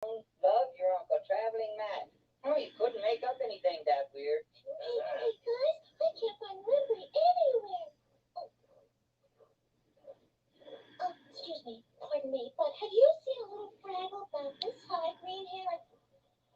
Love your Uncle Traveling Matt. Oh, you couldn't make up anything that weird. Hey, guys, I can't find Wembley anywhere. Excuse me, pardon me, but have you seen a little Fraggle about this high green hair?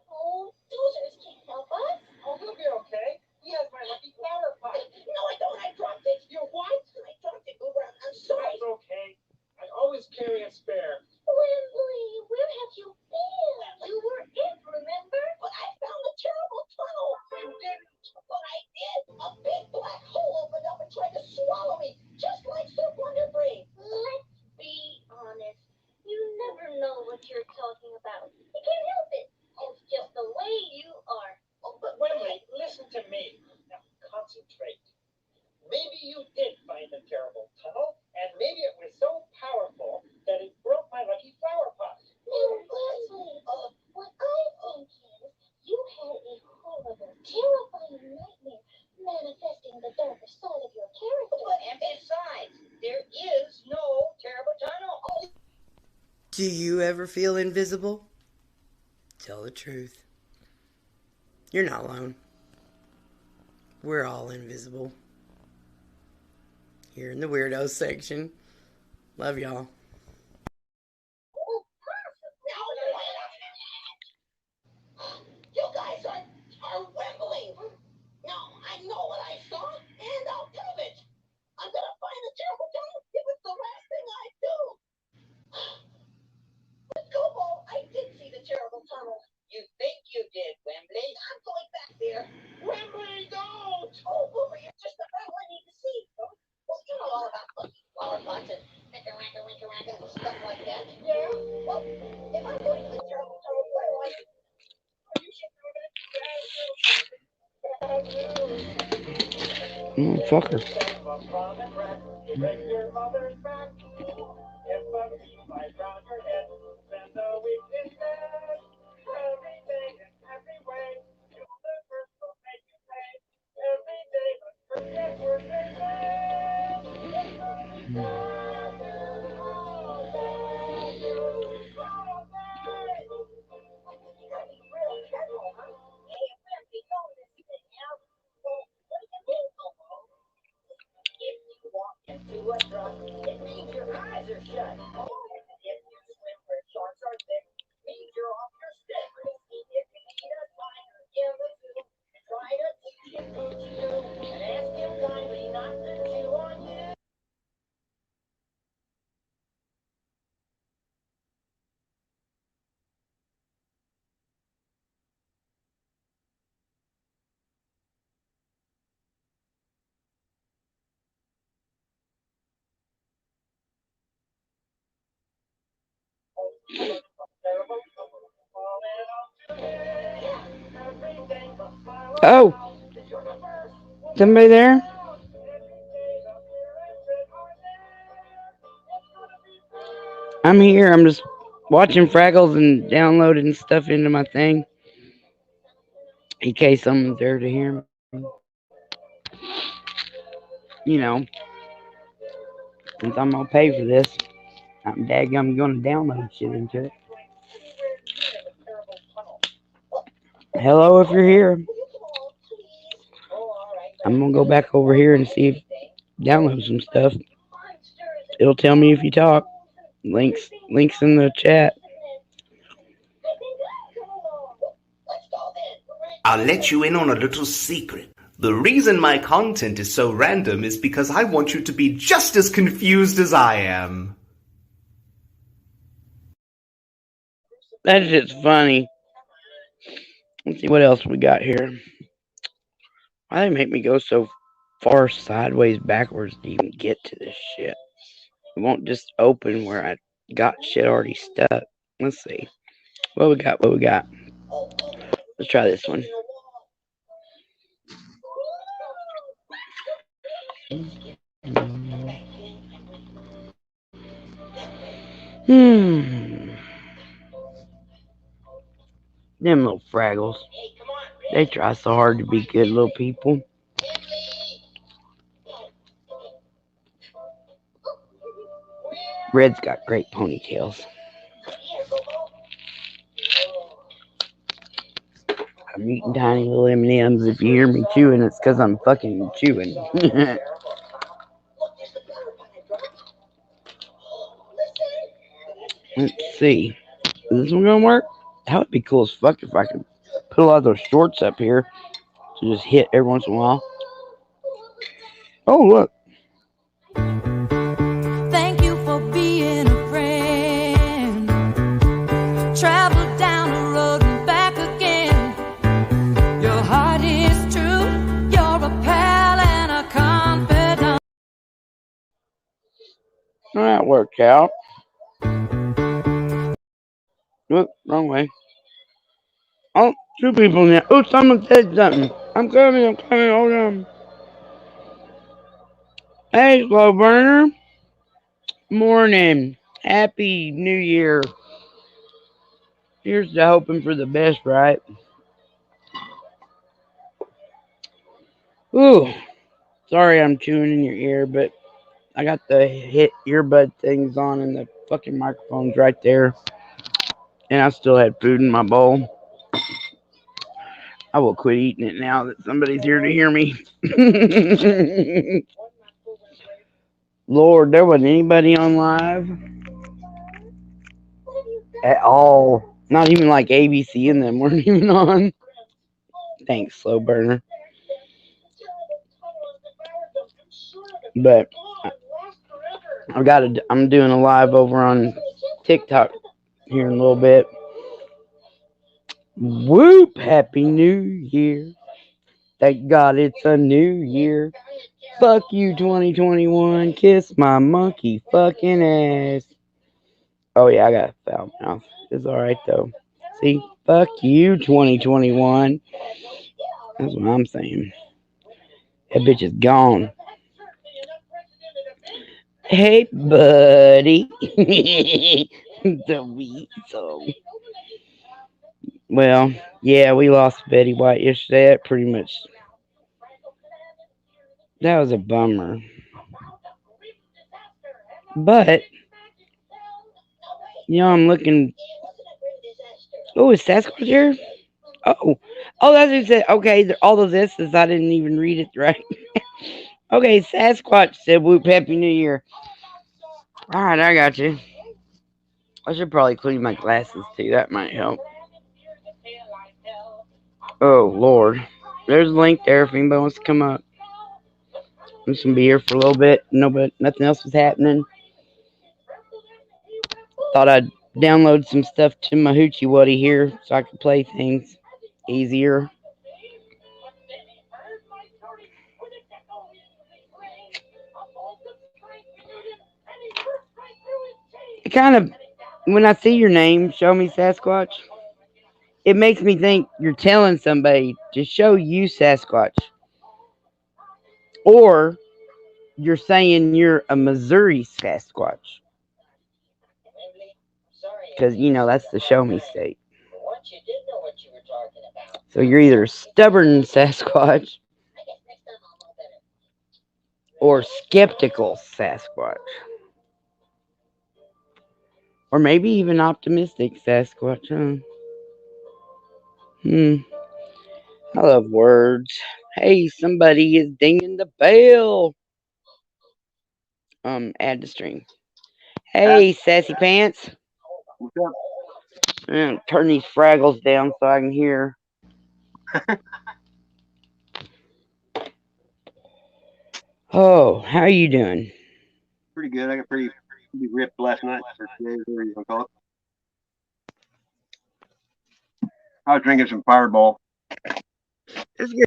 Oh, Dozers can't help us. Oh, he'll be okay. He has my lucky flower pot. No, I don't. I dropped it. Your what? I dropped it, Goober. I'm sorry. That's okay. I always carry a spare. Wembley, where have you been? You were it, remember? But I found the terrible tunnel. You didn't. But I did. A big black hole opened up and tried to swallow me, just like Sir Wonderbrain. Let's be honest. You never know what you're talking about. You can't help it. It's just the way you are. Oh, but Wembley, listen to me. Now, concentrate. Maybe you did find the terrible tunnel, and maybe it was so powerful that it broke my lucky flower pot. No, Leslie. What I think is you had a horrible, terrifying nightmare manifesting the darker side of your character. And besides, there is no terrible tunnel. Do you ever feel invisible? Tell the truth. You're not alone. We're all invisible. Here in the weirdos section. Love y'all. You guys are Wembley. No, I know what I saw, and I'll prove it. I'm gonna find the terrible tunnel if it's the last thing I do. But Gobo, I did see the terrible tunnel. You think you did, Wembley? I'm going back there. Wembley, don't! Oh, Boomer, you're just the fellow I need to see. Well, you know all about lucky flower pots and winker-wanker, and stuff like that. Yeah? Well, if I'm going to the terrible tunnel, why do I do? You should do that. Fucker. Break your mother's back. If a bee flies round your head, spend the week in bed. Every day and every way, universe will make you pay. Every day, but forget birthday day. It's gonna be sad, all day, all day. You gotta be real careful, huh? Hey, if we're be going this thing out, well, what do you mean, Gobo? If you walk into a truck, it means your eyes are shut. Oh, if you swim where sharks are thick, means you're off your stick. If you need a sign or give a zoo, try to teach him Gucci Doo, and ask him kindly not to chew on you. Oh, somebody there? I'm here. I'm just watching Fraggles and downloading stuff into my thing in case someone's there to hear me. You know, since I'm gonna pay for this, I'm gonna download shit into it. Hello, if you're here. I'm gonna go back over here and see if download some stuff. It'll tell me if you talk. Links in the chat. I'll let you in on a little secret. The reason my content is so random is because I want you to be just as confused as I am. That shit's funny. Let's see what else we got here. Why they make me go so far sideways backwards to even get to this shit? It won't just open where I got shit already stuck. Let's see. What we got? Let's try this one. Them little Fraggles. They try so hard to be good little people. Red's got great ponytails. I'm eating tiny little M&Ms. If you hear me chewing, it's because I'm fucking chewing. Let's see. Is this one gonna work? That would be cool as fuck if I could put a lot of those shorts up here to just hit every once in a while. Oh, look. Thank you for being a friend. Travel down the road and back again. Your heart is true. You're a pal and a confidant. That worked out. Whoop, wrong way. Oh, two people now. Oh, someone said something. I'm coming, hold on. Hey, slow burner. Morning. Happy New Year. Here's to hoping for the best, right? Ooh, sorry I'm chewing in your ear, but I got the hit earbud things on and the fucking microphone's right there. And I still had food in my bowl. I will quit eating it now that somebody's here to hear me. Lord, there wasn't anybody on live at all. Not even like ABC and them weren't even on. Thanks, slow burner. But I'm doing a live over on TikTok here in a little bit. Whoop! Happy New Year. Thank God it's a new year. Fuck you, 2021. Kiss my monkey fucking ass. Oh, yeah, I got a foul mouth. It's alright, though. See? Fuck you, 2021. That's what I'm saying. That bitch is gone. Hey, buddy. The weasel. Well, yeah, we lost Betty White yesterday. That pretty much. That was a bummer. But, I'm looking. Oh, is Sasquatch here? Oh, that's what it said. Okay, all of this is I didn't even read it right. Okay, Sasquatch said, "Whoop, Happy New Year." All right, I got you. I should probably clean my glasses too. That might help. Oh Lord, there's a link there if anybody wants to come up. I'm just gonna be here for a little bit. No, but nothing else was happening. Thought I'd download some stuff to my hoochie wuddy here so I could play things easier. It kind of, when I see your name, Show Me Sasquatch, it makes me think you're telling somebody to show you Sasquatch. Or you're saying you're a Missouri Sasquatch. Because, that's the Show Me state. So you're either stubborn Sasquatch or skeptical Sasquatch. Or maybe even optimistic Sasquatch, huh? I love words. Hey, somebody is dinging the bell. Add to stream. Hey, sassy pants. What's up? Turn these Fraggles down so I can hear. Oh, how you doing? Pretty good. I got pretty ripped last night for today, whatever you want to call it. I was drinking some Fireball. It's good.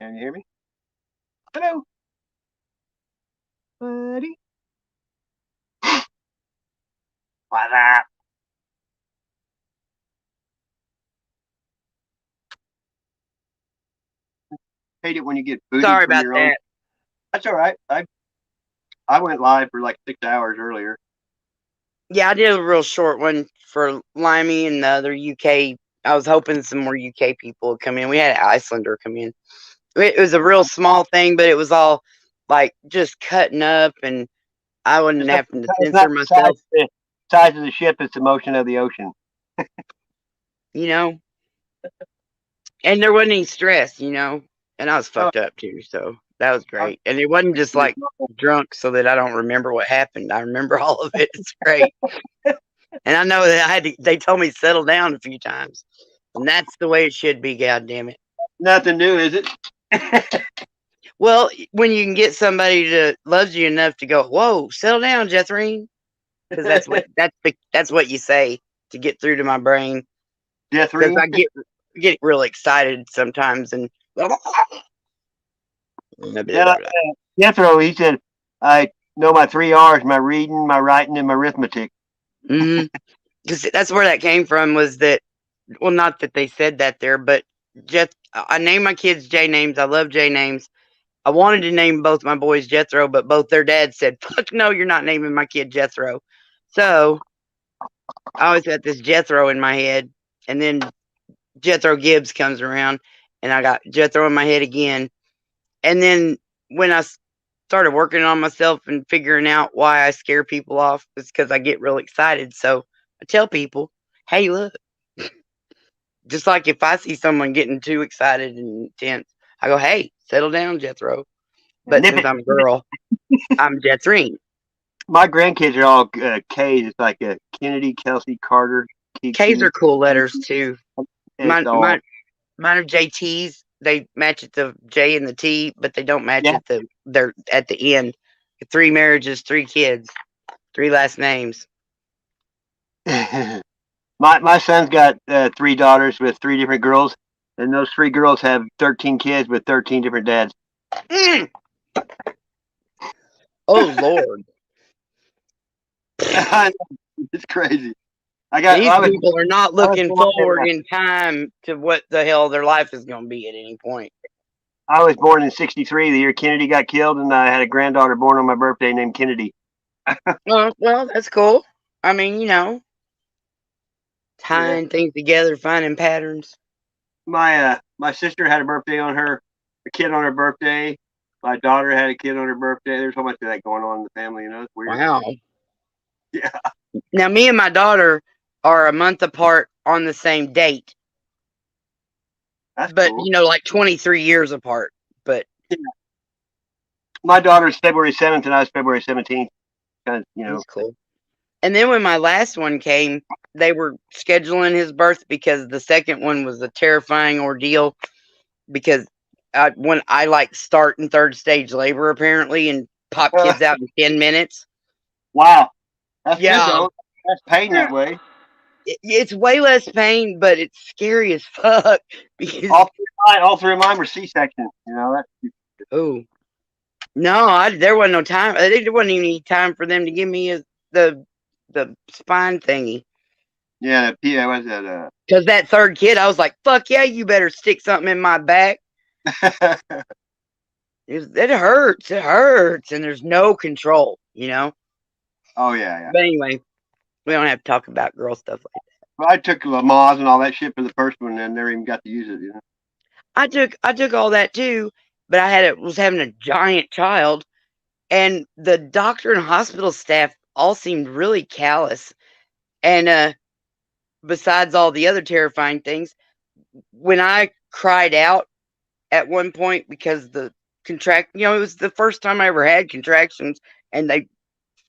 Can you hear me? Hello, buddy. What's up? Hate it when you get booted Sorry from about your own. that. That's all right. I went live for like 6 hours earlier. Yeah, I did a real short one for Limey and the other UK. I was hoping some more UK people would come in. We had an Icelander come in. It was a real small thing, but it was all like just cutting up, and I wasn't It's not, having to it's not censor the size, myself, the size of the ship; it's the motion of the ocean. you know. And there wasn't any stress, you know. And I was Oh, fucked up too, so that was I'm great. And it wasn't just pretty like normal. drunk so that I don't remember what happened. I remember all of it. It's great. And I know that I had to, they told me to settle down a few times. And that's the way it should be, god damn it. Nothing new, is it? Well, when you can get somebody that loves you enough to go, "Whoa, settle down, Jethrine," because that's what you say to get through to my brain. Because Jethrine. I get real excited sometimes, and Yeah, Jethro. He said, "I know my three R's: my reading, my writing, and my arithmetic." mm-hmm. Because that's where that came from. Was that well? Not that they said that there, but just I named my kids J names. I love J names. I wanted to name both my boys Jethro, but both their dads said, "Fuck no, you're not naming my kid Jethro." So I always got this Jethro in my head, and then Jethro Gibbs comes around, and I got Jethro in my head again. And then when I started working on myself and figuring out why I scare people off, it's because I get real excited. So I tell people, "Hey, look," just like if I see someone getting too excited and intense, I go, "Hey, settle down, Jethro." But Nip since it. I'm a girl, I'm Jethrine. My grandkids are all K's. It's like Kennedy, Kelsey, Carter, K's Keegan. are cool letters too. It's Mine, all mine, mine are JTs. They match at the J and the T, but they don't match yeah. at they're at the end. 3 marriages, 3 kids, 3 last names. My son's got three daughters with three different girls, and those three girls have 13 kids with 13 different dads. Mm. Oh Lord, I know, it's crazy. these people are not I was looking born in forward in time to what the hell their life is going to be at any point. I was born in '63, the year Kennedy got killed, and I had a granddaughter born on my birthday named Kennedy. Well, that's cool. I mean, Yeah. tying things together, finding patterns. My sister had a kid on her birthday. My daughter had a kid on her birthday. There's so much of that going on in the family, It's weird. Wow. Yeah, Now, me and my daughter are a month apart on the same date, that's but cool. like 23 years apart. But Yeah. My daughter's February 7th, and I was February 17th. Kind he's cool. And then when my last one came, they were scheduling his birth because the second one was a terrifying ordeal because when I like start in third stage labor apparently and pop kids out in 10 minutes. wow, that's good Yeah. though. That's pain that way. It's way less pain, but it's scary as fuck because All three of mine were C-sections. oh no, there wasn't no time. There wasn't even any time for them to give me the the spine thingy. Yeah, yeah, was that? Because that third kid, I was like, "Fuck yeah, you better stick something in my back." It hurts. It hurts, and there's no control. Oh yeah, yeah. But anyway, we don't have to talk about girl stuff like that. Well, I took Lamaze and all that shit for the first one, and never even got to use it. I took all that too, but was having a giant child, and the doctor and hospital staff all seemed really callous. And besides all the other terrifying things, when I cried out at one point because the it was the first time I ever had contractions, and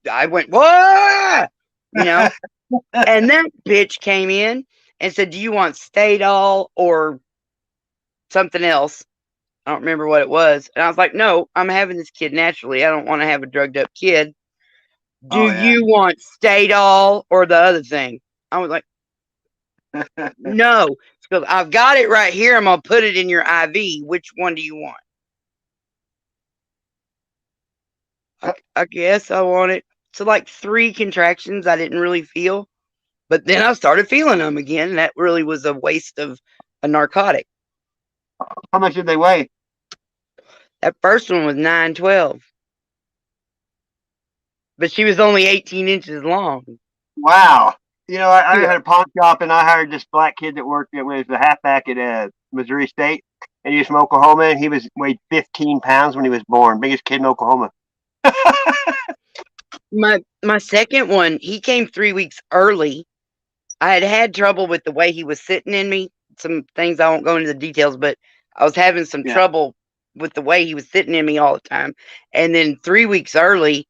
I went, "Whoa!" you know, and that bitch came in and said, "Do you want Stadol or something else?" I don't remember what it was. And I was like, "No, I'm having this kid naturally. I don't want to have a drugged up kid. Do Oh yeah. you want Stadol or the other thing?" I was like, "No." She goes, "I've got it right here. I'm going to put it in your IV. Which one do you want?" I guess I want it. So, like 3 contractions I didn't really feel. But then I started feeling them again. And that really was a waste of a narcotic. How much did they weigh? That first one was 912. But she was only 18 inches long. Wow. I Yeah. had a pawn shop, and I hired this black kid that worked. It was a halfback at Missouri State, and he was from Oklahoma. And he weighed 15 pounds when he was born, biggest kid in Oklahoma. My second one, he came 3 weeks early. I had had trouble with the way he was sitting in me. Some things I won't go into the details, but I was having some Yeah. trouble with the way he was sitting in me all the time. And then 3 weeks early,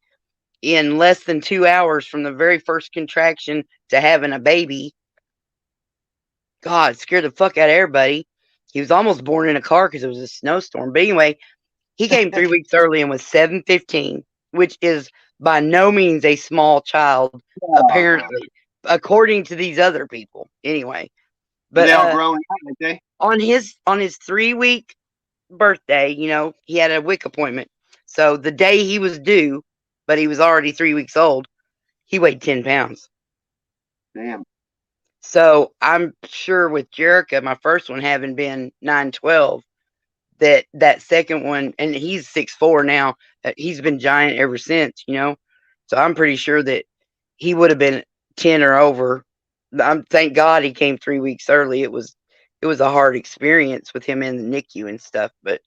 in less than 2 hours from the very first contraction to having a baby, God, scared the fuck out of everybody. He was almost born in a car because it was a snowstorm. But anyway, he came 3 weeks early and was 7'15", which is by no means a small child, Oh, no. apparently, according to these other people. Anyway, Are but they all grown now, aren't they? on his 3 week birthday, he had a WIC appointment. So the day he was due, but he was already 3 weeks old, he weighed 10 pounds. Damn. So I'm sure with Jerica, my first one having been 9'12", that second one, and he's 6'4" now. He's been giant ever since. So I'm pretty sure that he would have been 10 or over. Thank God he came 3 weeks early. It was a hard experience with him in the NICU and stuff, but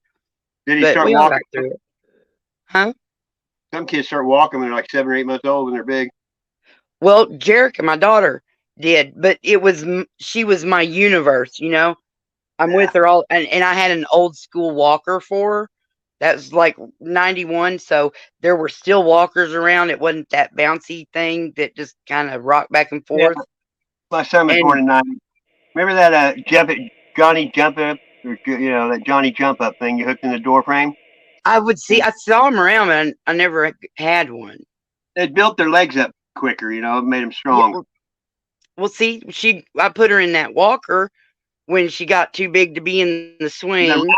Did he but start we all walking? got through it. Huh? Some kids start walking when they're like 7 or 8 months old when they're big. Well, Jerica, my daughter, did, but she was my universe. I'm Yeah. with her all, and I had an old school walker for her. That was like 91, so there were still walkers around. It wasn't that bouncy thing that just kind of rocked back and Yeah. forth. My son was born And in '90. Remember that Johnny Jump Up, or that Johnny Jump Up thing you hooked in the door frame? I saw them around, and I never had one. They built their legs up quicker. It made them Yeah, strong. well, see, I put her in that walker when she got too big to be in the The swing round,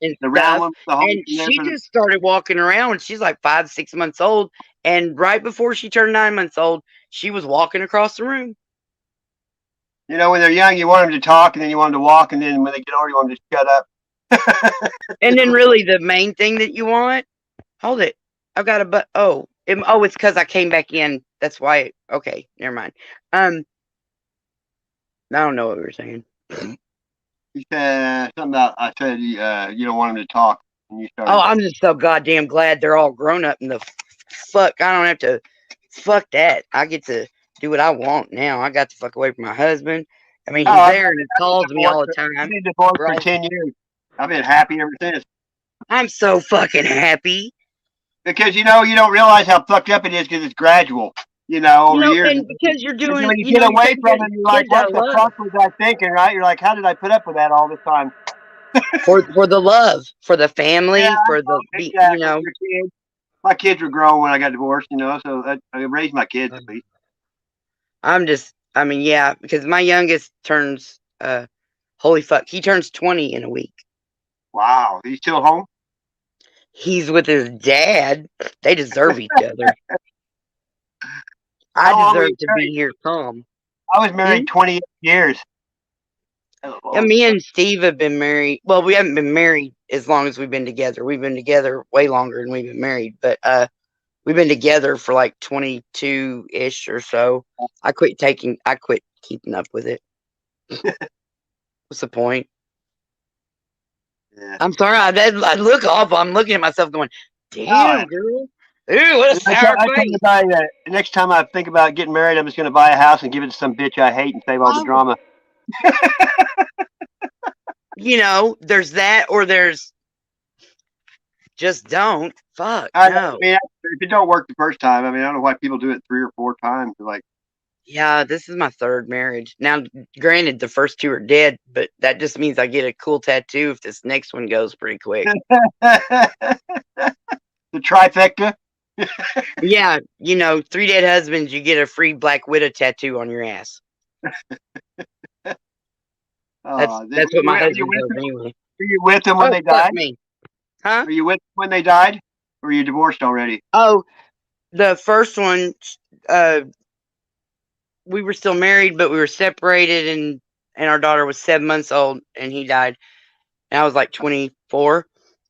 and the stuff, round one with the and holes in there she for the. just started walking around. She's like 5, 6 months old, and right before she turned 9 months old, she was walking across the room. When they're young, you want them to talk, and then you want them to walk, and then when they get older, you want them to shut up. And then, really, the main thing that you want, hold it. I've got a it's because I came back in. That's why. Okay, never mind. I don't know what we were saying. You said something about. I said you don't want them to talk, and you Oh, started. I'm just so goddamn glad they're all grown up and the fuck. I don't have to. Fuck that. I get to do what I want now. I got to fuck away from my husband. I mean, Oh, he's there and he calls me all the I've time. been divorced for Right? 10 years. I've been happy ever since. I'm so fucking happy. Because you don't realize how fucked up it is because it's gradual. Over years. And because you're And then doing, when you get you're away taking care from of it, you're the like, kids what out of the love fuck was I thinking, right? You're like, how did I put up with that all this time? for the love, for the Yeah, family, for the exactly. Your kids. My kids were grown when I got divorced, so I raised my kids at least. I mean, yeah, because my youngest turns, holy fuck, he turns 20 in a week. Wow. He's still home? He's with his dad. They deserve each other. I How long were you deserve to married? be here calm. I was Hmm? married 28 years. That was a Yeah, long me time. and Steve have been married. Well, we haven't been married as long as we've been together. We've been together way longer than we've been married, but we've been together for like 22-ish or so. I quit keeping up with it. What's the point? Yeah. I'm sorry. I look awful. I'm looking at myself going, Oh, damn, girl. Ooh, what a sour I told the face. guy that next time I think about getting married, I'm just going to buy a house and give it to some bitch I hate and save all the Oh, drama. there's that, or there's just don't. Fuck, I no. mean, if it don't work the first time, I don't know why people do it 3 or 4 times. They're like, Yeah, this is my third marriage. Now, granted, the first two are dead, but that just means I get a cool tattoo if this next one goes pretty quick. the trifecta. Yeah, 3 dead husbands, you get a free Black Widow tattoo on your ass. That's Oh, that's what my husband does anyway. were you with them when Oh, they fuck died? me. Huh? Were you with them when they died? Or were you divorced already? Oh, the first one, uh, we were still married, but we were separated, and our daughter was 7 months old, and he died. And I was like 24.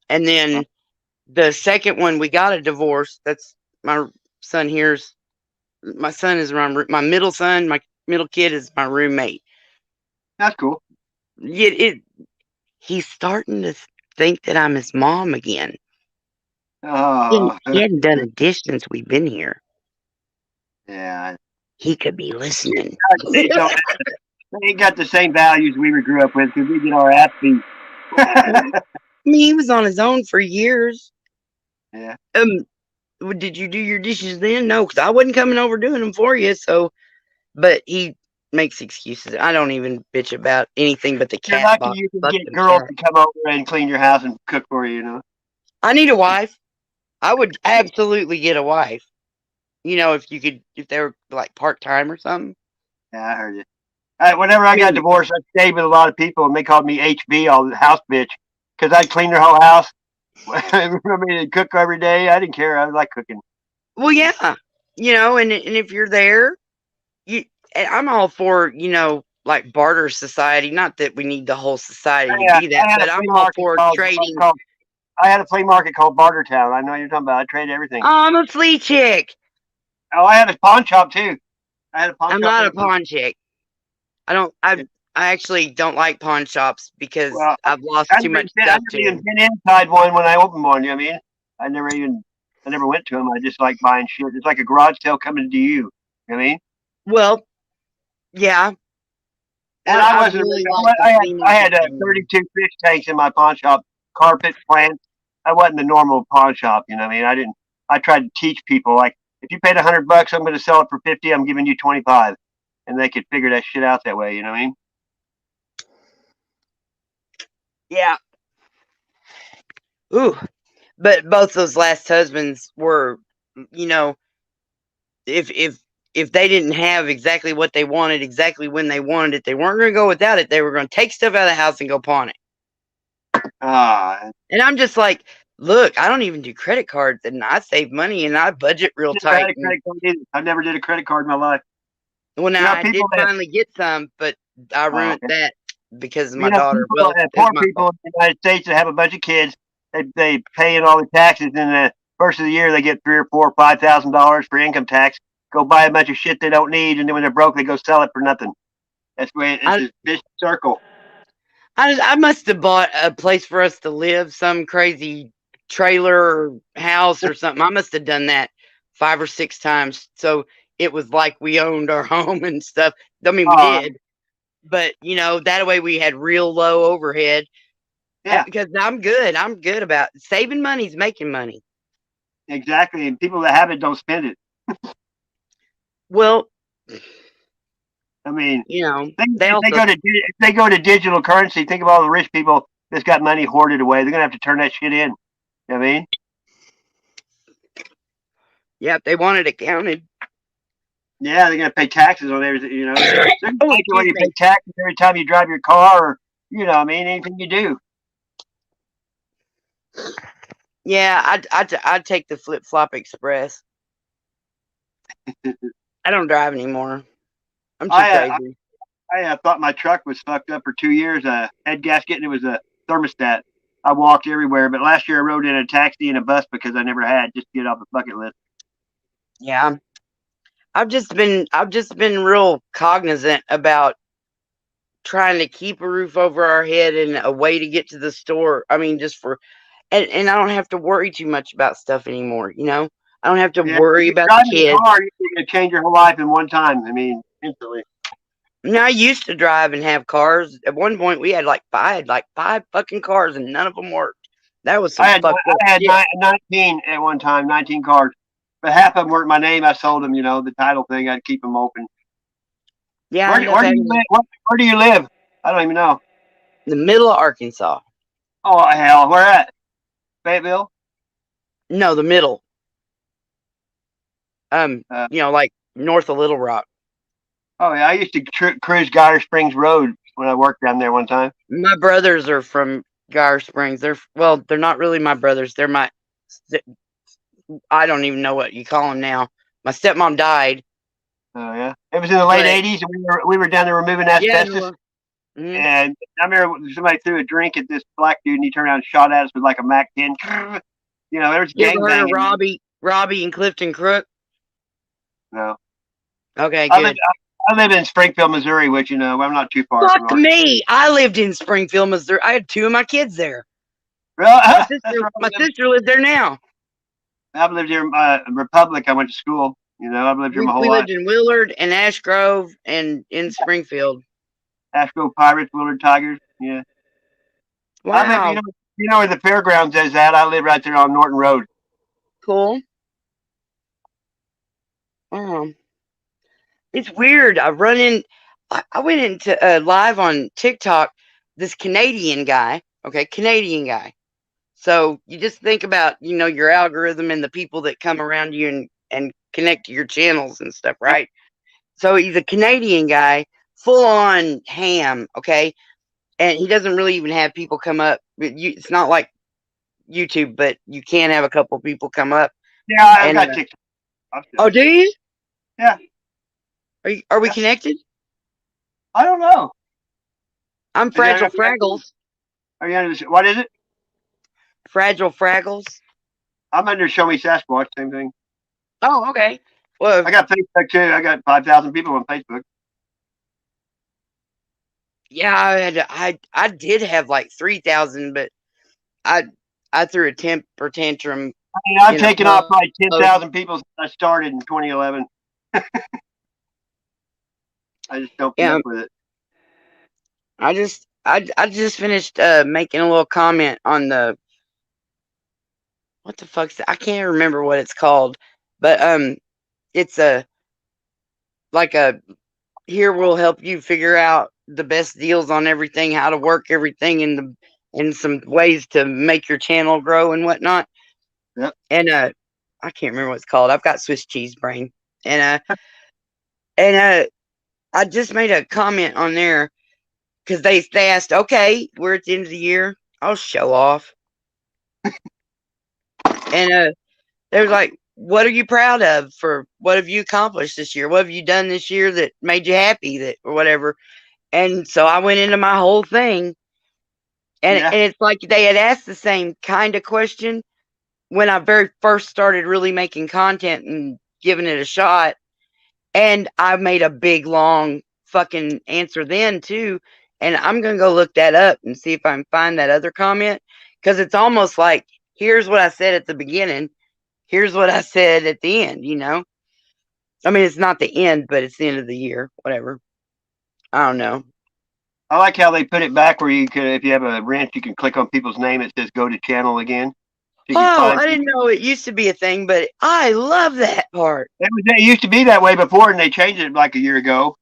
And Oh, then the second one, we got a divorce. That's my son here's. My son is my middle son. My middle kid is my roommate. That's cool. He's starting to think that I'm his mom again. Oh, He hadn't done a dish since we've been here. yeah. He could be listening. Kids don't they ain't got the same values we grew up with because we get our ass beat. I mean, he was on his own for years. Yeah. Did you do your dishes then? No, because I wasn't coming over doing them for you. So, but he makes excuses. I don't even bitch about anything but the You're cat lucky box. you can Fuck get them girls cats. to come over and clean your house and cook for you, you know? I need a wife. I would absolutely get a wife. If you could, if they were like part time or something. Yeah, I heard you. Whenever I got Really? divorced, I stayed with a lot of people, and they called me HB, all the house bitch, because I'd clean their whole house. I mean, they'd cook every day. I didn't care. I like cooking. Well, yeah. And if you're there, you. And I'm all for like barter society. Not that we need the whole society to be that, I had a but I'm flea all market for trading. called I had a flea market called Bartertown. I know what you're talking about. I traded everything. Oh, I'm a flea chick. Oh, I had a pawn shop too. I had a pawn I'm shop not a there too. pawn chick. I don't. I actually don't like pawn shops because Well, I've lost too much I stuff never to even them. been inside one when I opened one. You know what I mean? I never went to them. I just like buying shit. It's like a garage sale coming to you. You know what I mean? Well, yeah, And I I wasn't really rich. like the I cleaning had container. 32 fish tanks in my pawn shop, carpet, plants. I wasn't the normal pawn shop. You know what I mean? I didn't. I tried to teach people like if you paid $100, I'm going to sell it for 50. I'm giving you 25, and they could figure that shit out that way. You know what I mean? Yeah. Ooh, but both those last husbands were, you know, if if they didn't have exactly what they wanted, exactly when they wanted it, they weren't going to go without it. They were going to take stuff out of the house and go pawn it. Ah, And I'm just like, look, I don't even do credit cards, and I save money and I budget real never had tight. a And credit card either. I never did a credit card in my life. well, You now know, I people did that finally get some, but I oh, ruined okay. that because of You my know, daughter. people, Well, it's poor my people fault. in the United States that have a bunch of kids, they pay in all the taxes, and the first of the year they get $3,000 or $4,000 or $5,000 for income tax. Go buy a bunch of shit they don't need, and then when they're broke, they go sell it for nothing. That's the way it's I a vicious circle. I must have bought a place for us to live, some crazy trailer or house or something. I must have done that 5 or 6 times. So it was like we owned our home and stuff. I mean, we Uh, did, but that way we had real low overhead. yeah, Because I'm good. I'm good about saving money's making money. exactly. And people that have it don't spend it. Well, I mean, they also. if they go to digital currency, think of all the rich people that's got money hoarded away. They're gonna have to turn that shit in. You know what I mean? Yeah, they wanted it counted. Yeah, they're gonna pay taxes on everything. You know, they're gonna Oh, make it where excuse you pay me. taxes every time you drive your car, or what I mean, anything you do. Yeah, I'd take the flip flop express. I don't drive anymore. I'm too I uh, crazy. I thought my truck was fucked up for 2 years. Head gasket, and it was a thermostat. I walked everywhere, but last year I rode in a taxi and a bus because I never had just to get off the bucket list. Yeah, I've just been real cognizant about trying to keep a roof over our head and a way to get to the store. I mean, just for and I don't have to worry too much about stuff anymore. I don't have to Yeah, worry if about the driving a kids. car, you're gonna change your whole life in one time. I mean, instantly. Now I used to drive and have cars. At one point, we had I had like five fucking cars and none of them worked. That was some fucked up I had shit. 19 at one time, 19 cars, but half of them weren't my name. I sold them. The title thing. I'd keep them open. Yeah, I Where ended up where do you having live? Where do you live? I don't even know. the middle of Arkansas. Oh hell, where at? Fayetteville. No, the middle. Uh, Like north of Little Rock. oh yeah, I used to cruise Geyer Springs Road when I worked down there one time. My brothers are from Gar Springs. They're not really my brothers. They're my. I don't even know what you call them now. My stepmom died, Oh yeah, it was in the late but '80s, and we were down there removing yeah, asbestos. no. Mhm. And I remember somebody threw a drink at this black dude, and he turned around and shot at us with like a Mac 10. There was You ever gang heard of banging. Robbie and Clifton Crook? No, Okay, I live good. I live in Springfield, Missouri, which I'm not too far from Fuck North. me. I lived in Springfield, Missouri. I had two of my kids there. Well, My that's sister, where I my live. sister lives there now. I've lived here, Republic. I went to school. I've lived here my whole We life. lived in Willard and Ash Grove and in Springfield. Asheville Pirates, Willard Tigers. Yeah, I live. Wow, You know where the fairgrounds is at. I live right there on Norton Road. cool. Um, it's weird. I went into live on TikTok. This Canadian guy. Okay, Canadian guy. So you just think about your algorithm and the people that come around you and connect to your channels and stuff, Yep. right? So he's a Canadian guy, full on ham. Okay, and he doesn't really even have people come up. It's not like YouTube, but you can have a couple people come up. Yeah, I've And got TikTok. I'm still. oh, do you? Yeah, Are we yeah. connected? I don't know. I'm Is Fragile that, Fraggles. are you under, what is it? Fragile Fraggles. I'm under Show Me Sasquatch. Same thing. Oh, okay. Well, I got Facebook too. I got 5,000 people on Facebook. yeah, I did have like 3,000, but I I threw a temper tantrum I mean, I've in a taken off post. probably 10,000 people since I started in 2011. I just don't put Yeah, up with it. I just finished making a little comment on the what the fuck's I can't remember what it's called, but it's a like a here we'll help you figure out the best deals on everything, how to work everything, and some ways to make your channel grow and whatnot. Yep. And I can't remember what it's called. I've got Swiss cheese brain, and I just made a comment on there because they asked, okay, we're at the end of the year, I'll show off, and they was like, what are you proud of for what have you accomplished this year? What have you done this year that made you happy that or whatever? And so I went into my whole thing, Yeah. and it's like they had asked the same kind of question when I very first started really making content and giving it a shot. And I made a big long fucking answer then too. And I'm gonna go look that up and see if I can find that other comment. Cause it's almost like here's what I said at the beginning, here's what I said at the end. I mean it's not the end, but it's the end of the year, whatever. I don't know. I like how they put it back where you could, if you have a wrench, you can click on people's name. It says go to channel again. So you can Oh, find I didn't people. know it used to be a thing, but I love that part. It used to be that way before, and they changed it like a year ago.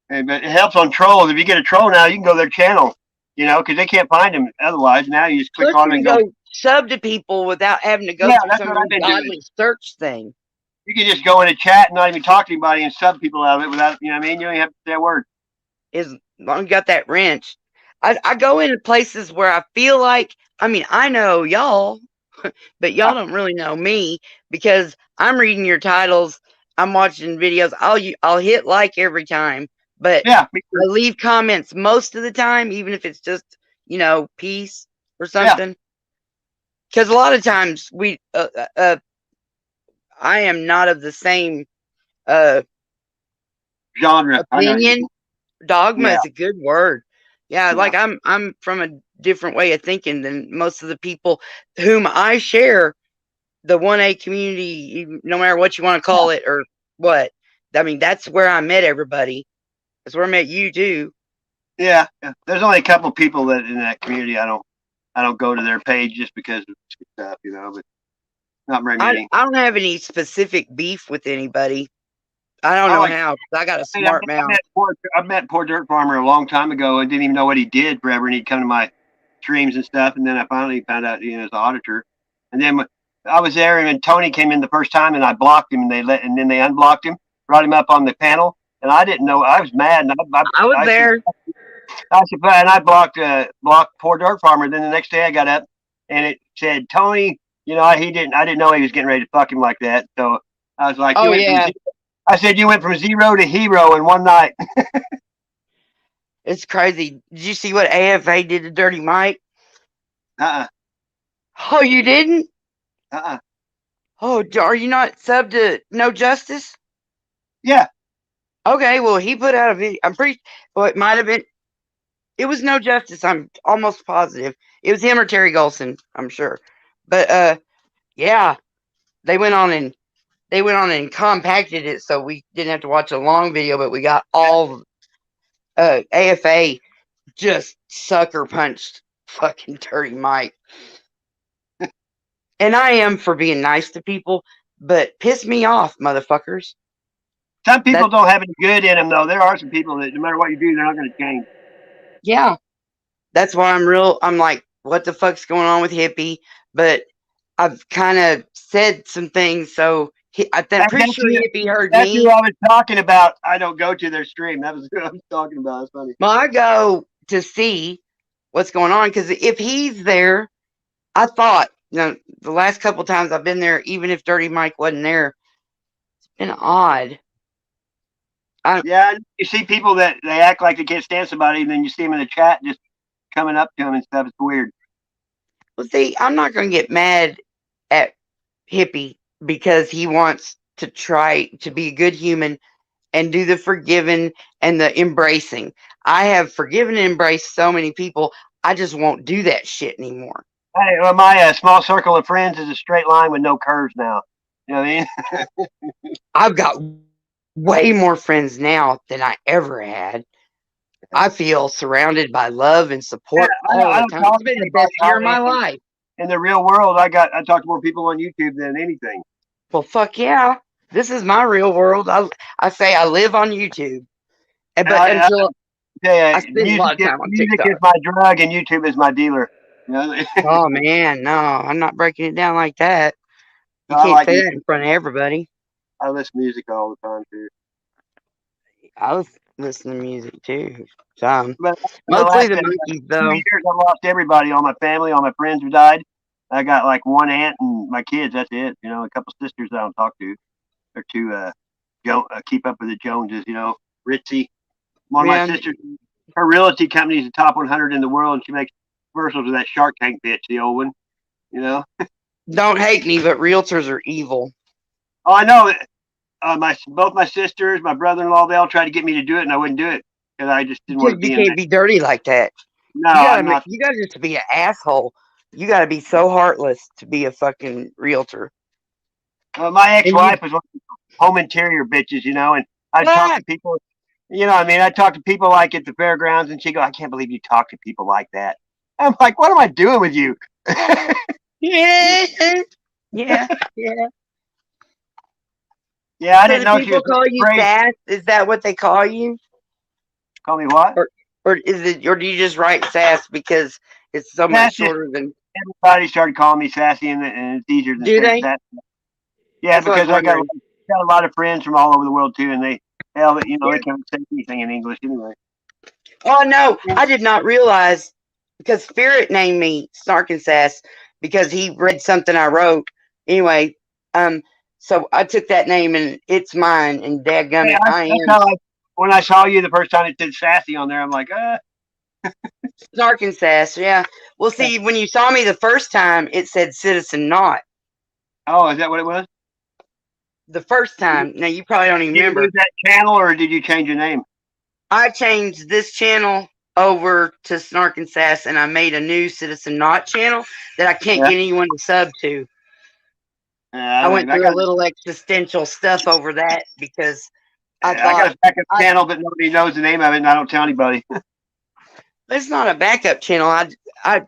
But it helps on trolls. If you get a troll now, you can go to their channel, because they can't find them otherwise. Now you just click Plus, on you them can and go. go sub to people without having to go Yeah, through that's some what I've been doing. ungodly search thing. You can just go in a chat and not even talk to anybody and sub people out of it without, you know what I mean? You don't even have to say a word. As long as you got that wrench. I go into places where I feel like, I mean, I know y'all, but y'all don't really know me because I'm reading your titles, I'm watching videos. I'll hit like every time, but Yeah, me too. I leave comments most of the time, even if it's just peace or Yeah, something. Because a lot of times I am not of the same uh genre. I know what you opinion. mean. Dogma Yeah, is a good word. Yeah, yeah, like I'm from a different way of thinking than most of the people whom I share the 1A community, no matter what you want to call it or what. I mean, that's where I met everybody. That's where I met you too. yeah. There's only a couple people that in that community I don't go to their page just because of stuff, but not very I many. I don't have any specific beef with anybody. I don't I know like. how 'cause I got a I, mean, I, smart met, I mouth. met poor I met poor dirt farmer a long time ago and didn't even know what he did forever. And he'd come to my streams and stuff. And then I finally found out as an auditor. And then I was there, and Tony came in the first time, and I blocked him, and then they unblocked him, brought him up on the panel, and I didn't know. I was mad, and I was there. I said, and I blocked poor dirt farmer. Then the next day I got up, and it said Tony. I didn't know he was getting ready to fuck him like that. So I was like, Oh yeah, I said, you went from zero to hero in one night. it's crazy. Did you see what AFA did to Dirty Mike? Uh-uh. Oh, you didn't? Uh-uh. Oh, are you not sub to No Justice? Yeah. Okay, well, he put out a video. I'm pretty. Well, it might have been. It was No Justice. I'm almost positive it was him or Terry Golson. I'm sure, but yeah, they went on and compacted it so we didn't have to watch a long video, but we got all AFA just sucker punched fucking Dirty Mike. And I am for being nice to people, but piss me off, motherfuckers. Some people That don't have any good in them, though. There are some people that no matter what you do, they're not going to change. yeah, that's why I'm like, what the fuck's going on with Hippie? But I've kind of said some things, so I'm That's pretty sure who, Hippie heard that's who me. I was talking about. I don't go to their stream. That was who I was talking about. That's funny. Well, I go to see what's going on because if he's there, I thought, the last couple times I've been there, even if Dirty Mike wasn't there, it's been odd. Yeah, you see people that they act like they can't stand somebody, and then you see them in the chat just coming up to them and stuff. It's weird. Well, see, I'm not going to get mad at Hippie because he wants to try to be a good human and do the forgiving and the embracing. I have forgiven and embraced so many people. I just won't do that shit anymore. Hey, well, my small circle of friends is a straight line with no curves now. You know what I mean? I've got way more friends now than I ever had. I feel surrounded by love and Yeah, support all I the don't time. talk It's to been the anybody best year of my hardly life. in the real world. I talk to more people on YouTube than anything. Well, fuck yeah. This is my real world. I say I live on YouTube. And But I until tell I you, spend a lot of time on music is TikTok. my drug and YouTube is my dealer. You know, Oh man, no, I'm not breaking it down like that. You I can't like say music. that in front of everybody. I listen to music all the time too. I was listening to music too. So But in the mostly last the 2 monkeys though. years, I've lost everybody. All my family, all my friends have died. I got like one aunt and my kids. That's it. You know, a couple sisters I don't talk to. Or two keep up with the Joneses. You know, Ritzy. One of my Yeah. sisters, her realty company is the top 100 in the world, and she makes commercials with that Shark Tank bitch, the old one. You know. Don't hate me, but realtors are evil. Oh, I know. My both my sisters, my brother-in-law, they all tried to get me to do it, and I wouldn't do it because I just didn't want Because to you be in can't that. be dirty like that. No, I'm not. You gotta just be an asshole. You gotta be so heartless to be a fucking realtor. My And you ex-wife was one of those home interior bitches, you know, and I'd talk ah, to people. You know, what I mean, I'd talk to people like at the fairgrounds, and she'd go, "I can't believe you talk to people like that." I'm like, "What am I doing with you?" yeah, yeah, yeah. Yeah, I So didn't do know she was people call you crazy. Sass? Is that what they call you? Call me what? Or or do you just write Sass because it's so much That's just shorter than everybody started calling me sassy, and it's easier than do saying they? sassy. Yeah, That's what I was because I wondering. got a lot of friends from all over the world too, and they hell, you know, Yeah. they can't say anything in English anyway. Oh no, I did not realize because Spirit named me Snark and Sass because he read something I wrote. Anyway, um, so I took that name and it's mine. And Hey, dadgummit, I that's am how when I saw you the first time it said sassy on there, I'm like, Snark and Sass. Yeah. Well, see, when you saw me the first time, it said Citizen Not. oh, is that what it was? The first time. Now you probably don't even Did you remember. lose that channel or did you change your name? I changed this channel over to Snark and Sass, and I made a new Citizen Not channel that I can't Yeah, get anyone to sub to. I went I through a got little existential stuff over that because I I got thought a backup I, channel, but nobody knows the name of it, and I don't tell anybody. it's not a backup channel. I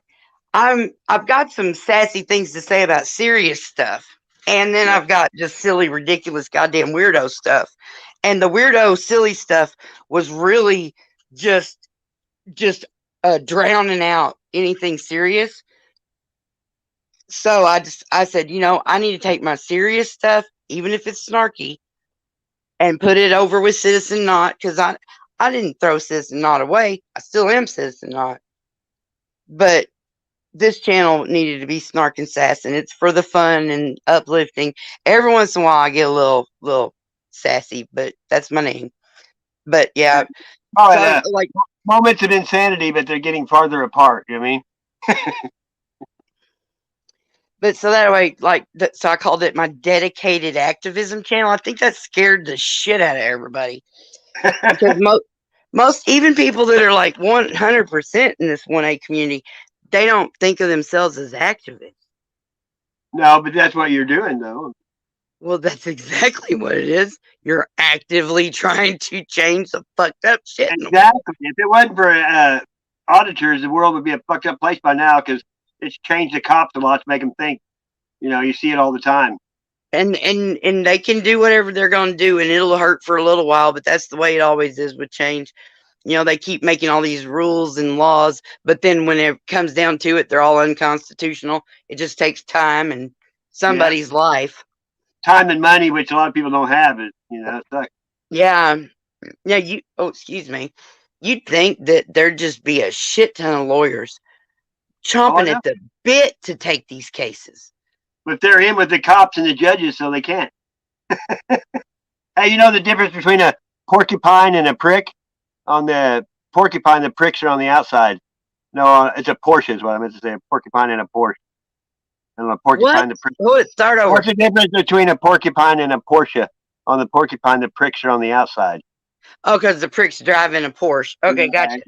I've got some sassy things to say about serious stuff, and then Yeah, I've got just silly, ridiculous, goddamn weirdo stuff. And the weirdo, silly stuff was really just just drowning out anything serious. So I said, I need to take my serious stuff, even if it's snarky, and put it over with Citizen Not because I didn't throw Citizen Not away. I still am Citizen Not, but this channel needed to be Snark and Sass, and it's for the fun and uplifting. Every once in a while, I get a little sassy, but that's my name. But yeah. yeah, Oh, so like, moments of insanity, but they're getting farther apart. You know what I mean? but so that way, like, so I called it my dedicated activism channel. I think that scared the shit out of everybody. Because most even people that are like 100% in this 1A community, they don't think of themselves as activists. No, but that's what you're doing, though. Well, that's exactly what it is. You're actively trying to change the fucked up shit in the world. Exactly. If it wasn't for auditors, the world would be a fucked up place by now because it's changed the cops a lot to make them think. You see it all the time. And they can do whatever they're going to do, and it'll hurt for a little while, but that's the way it always is with change. They keep making all these rules and laws, but then when it comes down to it, they're all unconstitutional. It just takes time and Yeah. somebody's life. Time and money, which a lot of people don't have. It sucks. Yeah. Yeah, excuse me. You'd think that there'd just be a shit ton of lawyers Oh, I chomping know. at the bit to take these cases. But they're in with the cops and the judges, so they can't. Hey, you know the difference between a porcupine and a prick? On the porcupine, the pricks are on the outside. No, it's a Porsche is what I meant to say. A porcupine and a Porsche. And a What? porcupine, the prick. Oh, start over. What's the difference between a porcupine and a Porsche? On the porcupine, the pricks are on the outside. Oh, because the prick's driving a Porsche. Okay, Yeah, gotcha.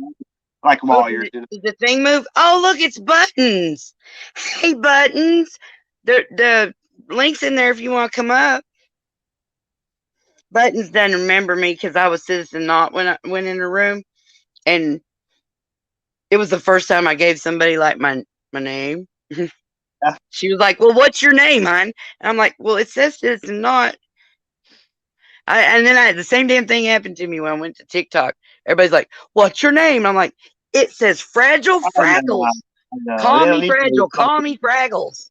like Oh, lawyers. did the thing move? Oh, look, it's Buttons. Hey, Buttons. The link's in there if you want to come up. Buttons doesn't remember me because I was Citizen Not when I went in the room. And it was the first time I gave somebody like my name. Yeah. She was like, "Well, what's your name, hon?" And I'm like, "Well, it says Citizen Not." And then the same damn thing happened to me when I went to TikTok. Everybody's like, "What's your name?" And I'm like, "It says Fragile I know. Fraggles. I know. They Call don't me need to. Fragile. Call me Fraggles."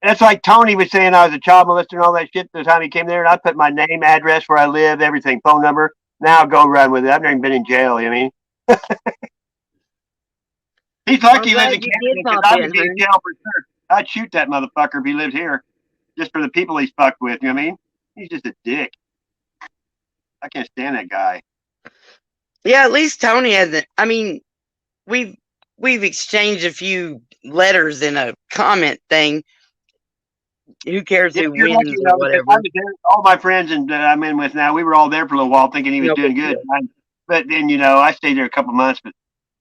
That's like Tony was saying I was a child molester and all that shit the time he came there. And I put my name, address, where I live, everything, phone number. Now go run with it. I've never even been in jail. You know what I mean? He's Well, I'm lucky he lives glad in you did Canada because pop I in, would be in hon. jail for sure. I'd shoot that motherfucker if he lived here just for the people he's fucked with. You know what I mean? He's just a dick. I can't stand that guy. Yeah, at least Tony hasn't. I mean, we've we've exchanged a few letters in a comment thing. Who cares Yeah, who you're lucky, wins or because I whatever? was there. All my friends and that I'm in with now, we were all there for a little while thinking he was No doing big good. deal. But then, I stayed there a couple months.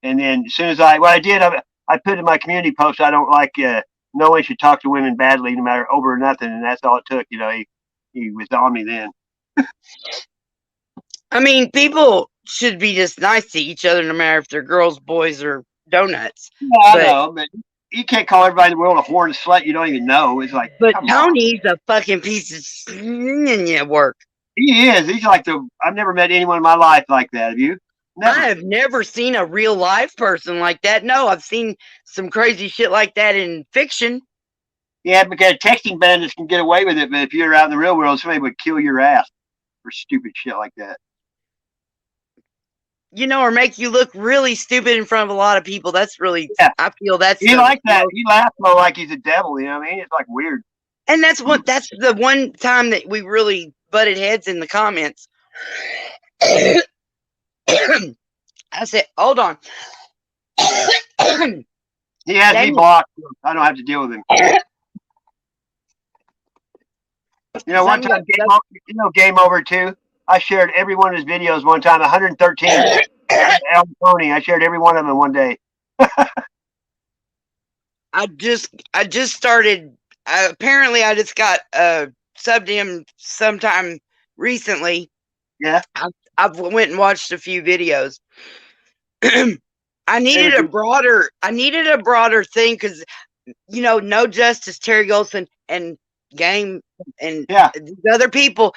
And then as soon as what I did, I put in my community post, I don't like, no one should talk to women badly, no matter over or nothing. And that's all it took. He was on me then. I mean, people should be just nice to each other, no matter if they're girls, boys, or donuts. Yeah, I But know, but you can't call everybody in the world a whore and slut you don't even know. It's like, but come on. Tony's a fucking piece of work. He is. He's like I've never met anyone in my life like that. Have you? I Never. have never seen a real life person like that. No, I've seen some crazy shit like that in fiction. Yeah, because texting bandits can get away with it, but if you're out in the real world, somebody would kill your ass for stupid shit like that. Or make you look really stupid in front of a lot of people. That's really, Yeah, I feel that's he the like that. most, He laughs more like he's a devil. You know what I mean? It's like weird. and that's the one time that we really butted heads in the comments. I said, hold on. He has me blocked. I don't have to deal with him. One time, Game Over too. I shared every one of his videos one time. 113. Tony. I shared every one of them in one day. I just started. Apparently, I just got subbed him sometime recently. Yeah. I've went and watched a few videos. I needed a broader thing because No Justice, Terry Golson, and Game, and these other people.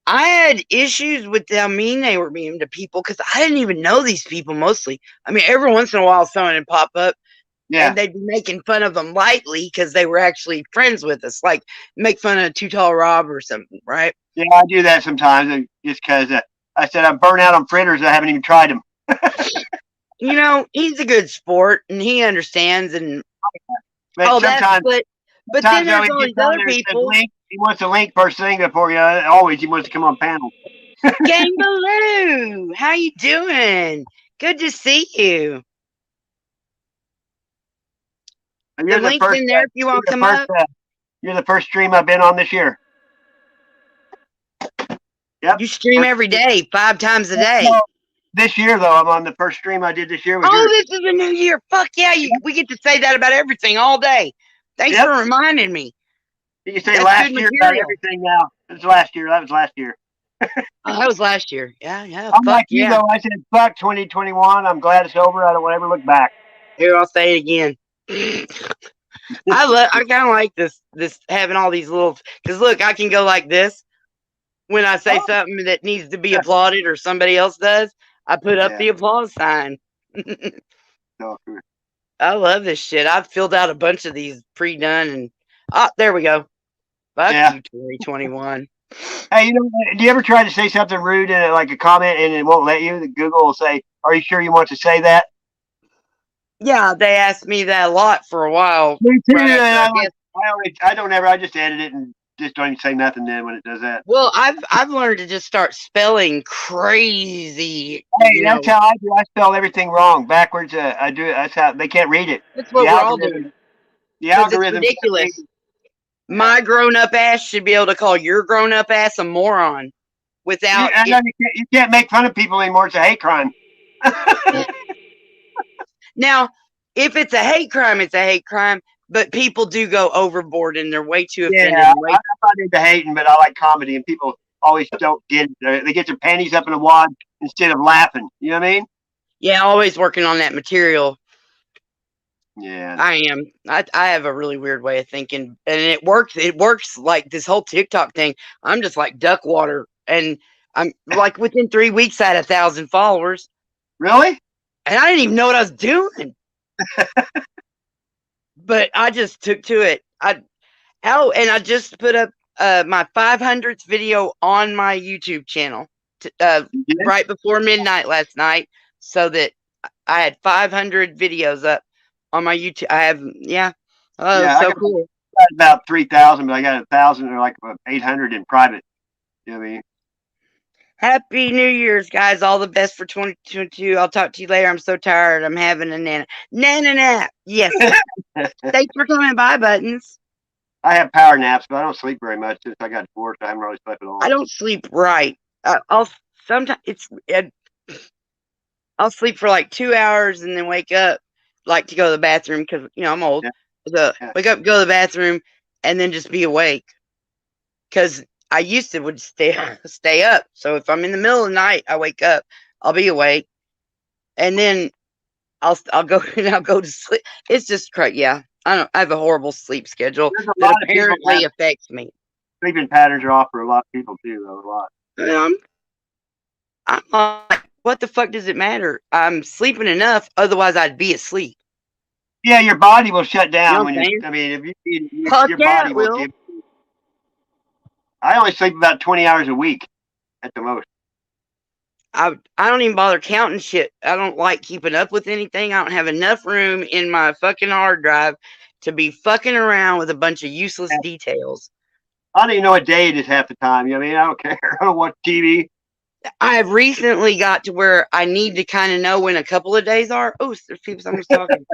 I had issues with how mean they were being to people because I didn't even know these people mostly. I mean, every once in a while, someone would pop up. Yeah. And they'd be making fun of them lightly because they were actually friends with us, like make fun of Too Tall Rob or something, right? Yeah, I do that sometimes just because I said I'm burnt out on fritters. I haven't even tried them. He's a good sport and he understands. And but sometimes, but then there's all these other people. He wants a link first thing before always he wants to come on panel. Gang Baloo, how you doing? Good to see you. The link's in there if you want to come up. You're the first stream I've been on this year. Yep. You stream every day, 5 times a day. No, this year though, I'm on the first stream I did this year was Oh, yours. this is a new year. Fuck yeah, we get to say that about everything all day. Thanks Yep. for reminding me. You can say That's good last year about material. everything now. It's last year. That was last year. Oh, that was last year. Yeah, I'm fuck like you yeah. though. I said fuck 2021. I'm glad it's over. I don't want to ever look back. Here, I'll say it again. I kind of like this having all these little, because look, I can go like this when I say Oh, something that needs to be applauded or somebody else does. I put up yeah. the applause sign. No, I love this shit. I've filled out a bunch of these pre-done, and there we go. Fuck yeah. you, 2021. Hey, do you ever try to say something rude in like a comment and it won't let you? The Google will say, "Are you sure you want to say that?" Yeah, they asked me that a lot for a while. Me too. Right And after I I'm like, guess. I don't ever. I just edit it and just don't even say nothing then when it does that. Well, I've learned to just start spelling crazy. Hey, that's how I do. I spell everything wrong, backwards. I do. That's how they can't read it. That's The what we're all algorithm. doing The because it's algorithm can't read ridiculous. it. Yeah. My grown-up ass should be able to call your grown-up ass a moron without it. You can't make fun of people anymore. It's a hate crime. Now, if it's a hate crime, it's a hate crime. But people do go overboard and they're way too offended. Yeah, And I'm not into hating, but I like comedy, and people always don't get it. They get their panties up in a wad instead of laughing. You know what I mean? yeah, always working on that material. Yeah. I am. I have a really weird way of thinking, and it works. It works like this whole TikTok thing. I'm just like duck water, and I'm like within 3 weeks I had 1,000 followers, Really? and I didn't even know what I was doing. But I just took to it. And I just put up my 500th video on my YouTube channel Yeah. right before midnight last night, so that I had 500 videos up on my YouTube. I have, yeah. Oh, Yeah. so cool. Got about 3,000, but I got 1,000 or like 800 in private. You know what I mean? Happy New Year's, guys. All the best for 2022. I'll talk to you later. I'm so tired. I'm having a nana nap. Yes. Thanks for coming by, Buttons. I have power naps, but I don't sleep very much since I got divorced. I haven't really slept at all. I don't sleep right. I'll sometimes I'll sleep for like 2 hours and then wake up, like to go to the bathroom because I'm old. Yeah. So Yeah. wake up, go to the bathroom, and then just be awake. Because I used to would stay up. So if I'm in the middle of the night, I wake up, I'll be awake, and then I'll go and I'll go to sleep. It's just crazy. Yeah, I have a horrible sleep schedule There's a that lot of people apparently have affects me. sleeping patterns are off for a lot of people too, though. A lot. I'm like, what the fuck does it matter? I'm sleeping enough, otherwise I'd be asleep. Yeah, your body will shut down You know when what I'm you. saying? I mean, if you Fuck your yeah, body it will will. give. I only sleep about 20 hours a week at the most. I don't even bother counting shit. I don't like keeping up with anything. I don't have enough room in my fucking hard drive to be fucking around with a bunch of useless details. I don't even know what day it is half the time. You know what I mean? I don't care. I don't watch TV. I have recently got to where I need to kind of know when a couple of days are. Oh, there's people someone's talking.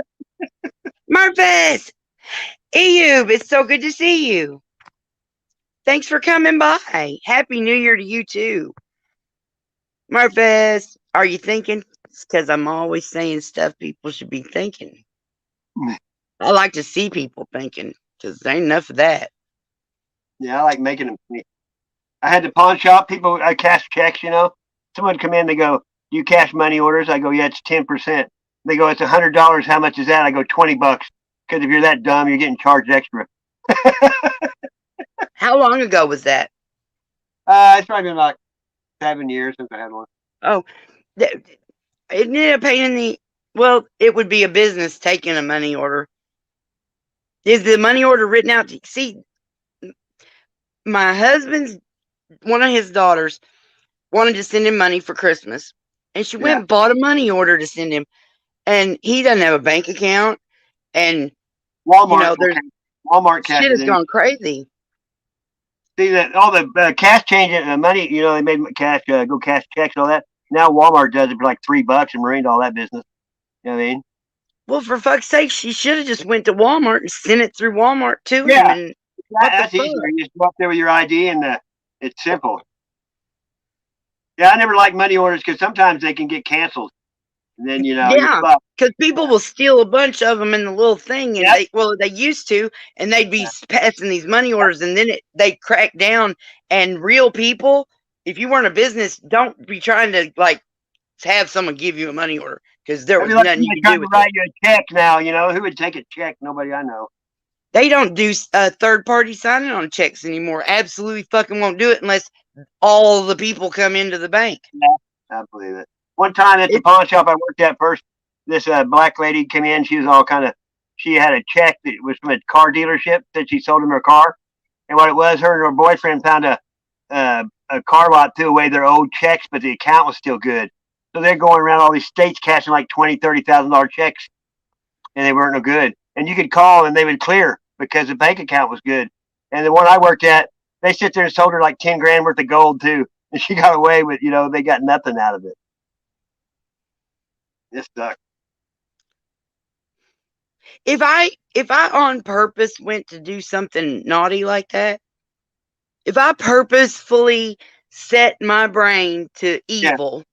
Murphys! Eub, it's so good to see you. Thanks for coming by. Happy New Year to you too. Murphys, are you thinking? It's because I'm always saying stuff people should be thinking. I like to see people thinking because there ain't enough of that. Yeah, I like making them think. I had the pawn shop. People, I cash checks. Someone come in. They go, "Do you cash money orders?" I go, "Yeah, it's 10%." They go, "It's $100. How much is that?" I go, $20. Because if you're that dumb, you're getting charged extra. How long ago was that? It's probably been like 7 years since I had one. Oh, isn't it a pain in the? Well, it would be a business taking a money order. Is the money order written out? See, my husband's one of his daughters wanted to send him money for Christmas, and she went and bought a money order to send him, and he doesn't have a bank account, and Walmart, Walmart shit has gone crazy. See that all the cash changing money, they made cash go cash checks and all that. Now Walmart does it for like $3 and ruined all that business. You know what I mean? Well, for fuck's sake, she should have just went to Walmart and sent it through Walmart to him. And that's easier. You just go up there with your ID and it's simple. Yeah, I never like money orders because sometimes they can get canceled, and then you're Yeah, fucked. because people will steal a bunch of them in the little thing, and Yep. they used to, and they'd be passing these money orders, and then they crack down. And real people, if you weren't a business, don't be trying to like have someone give you a money order because there I'd be was like nothing you somebody could trying do to with it. write you a check now. Who would take a check? Nobody I know. They don't do third party signing on checks anymore. Absolutely fucking won't do it unless all the people come into the bank. Yeah, I believe it. One time at the It, pawn shop I worked at first, this black lady came in. She was all kind of. She had a check that was from a car dealership that she sold him her car, and what it was, her and her boyfriend found a car lot threw away their old checks, but the account was still good. So they're going around all these states cashing like $20,000, $30,000 checks, and they weren't no good. And you could call and they would clear because the bank account was good. And the one I worked at, they sit there and sold her like 10 grand worth of gold too, and she got away with, they got nothing out of it. This sucks. if I on purpose went to do something naughty like that, if I purposefully set my brain to Yeah, evil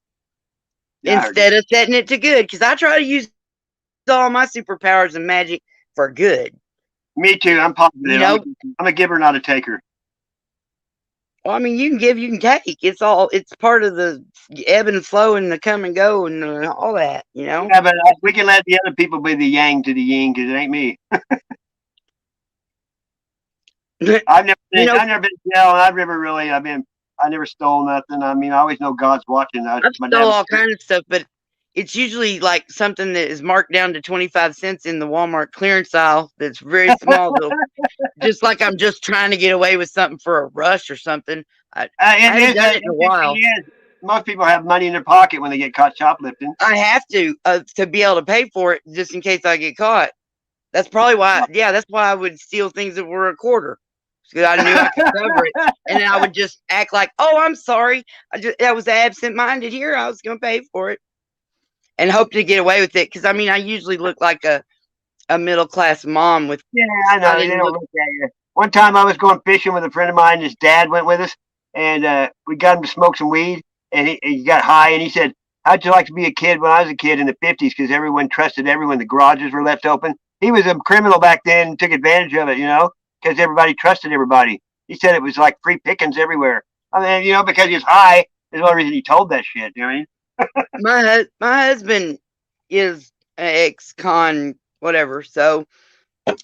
yeah, I heard you. instead of setting it to good, because I try to use all my superpowers and magic for good. Me too. I'm You positive. know, I'm a giver, not a taker. well, I mean, you can give, you can take. It's part of the ebb and flow and the come and go and all that. Yeah, but we can let the other people be the yang to the yin because it ain't me. you I've never been. know, I've never been to jail, and I've never really. I never stole nothing. I mean, I always know God's watching. I've My stole dad. all kinds of stuff, but it's usually like something that is marked down to 25 cents in the Walmart clearance aisle. That's very small, though. Just like I'm just trying to get away with something for a rush or something. I haven't done it in a It while. is. Most people have money in their pocket when they get caught shoplifting. I have to be able to pay for it just in case I get caught. That's probably why. Yeah, that's why I would steal things that were a quarter because I knew I could cover it, and then I would just act like, "Oh, I'm sorry. I was absent-minded here. I was going to pay for it," and hope to get away with it. Because I mean, I usually look like a middle class mom with. Yeah, I I know. They didn't don't look. look at you. One time I was going fishing with a friend of mine. His dad went with us, and we got him to smoke some weed, and he got high, and he said, "How'd you like to be a kid when I was a kid in the '50s? Because everyone trusted everyone. The garages were left open. He was a criminal back then and took advantage of it, because everybody trusted everybody. He said it was like free pickings everywhere. I mean, because he's high is one reason he told that shit. You know what I mean? My husband is ex-con whatever, so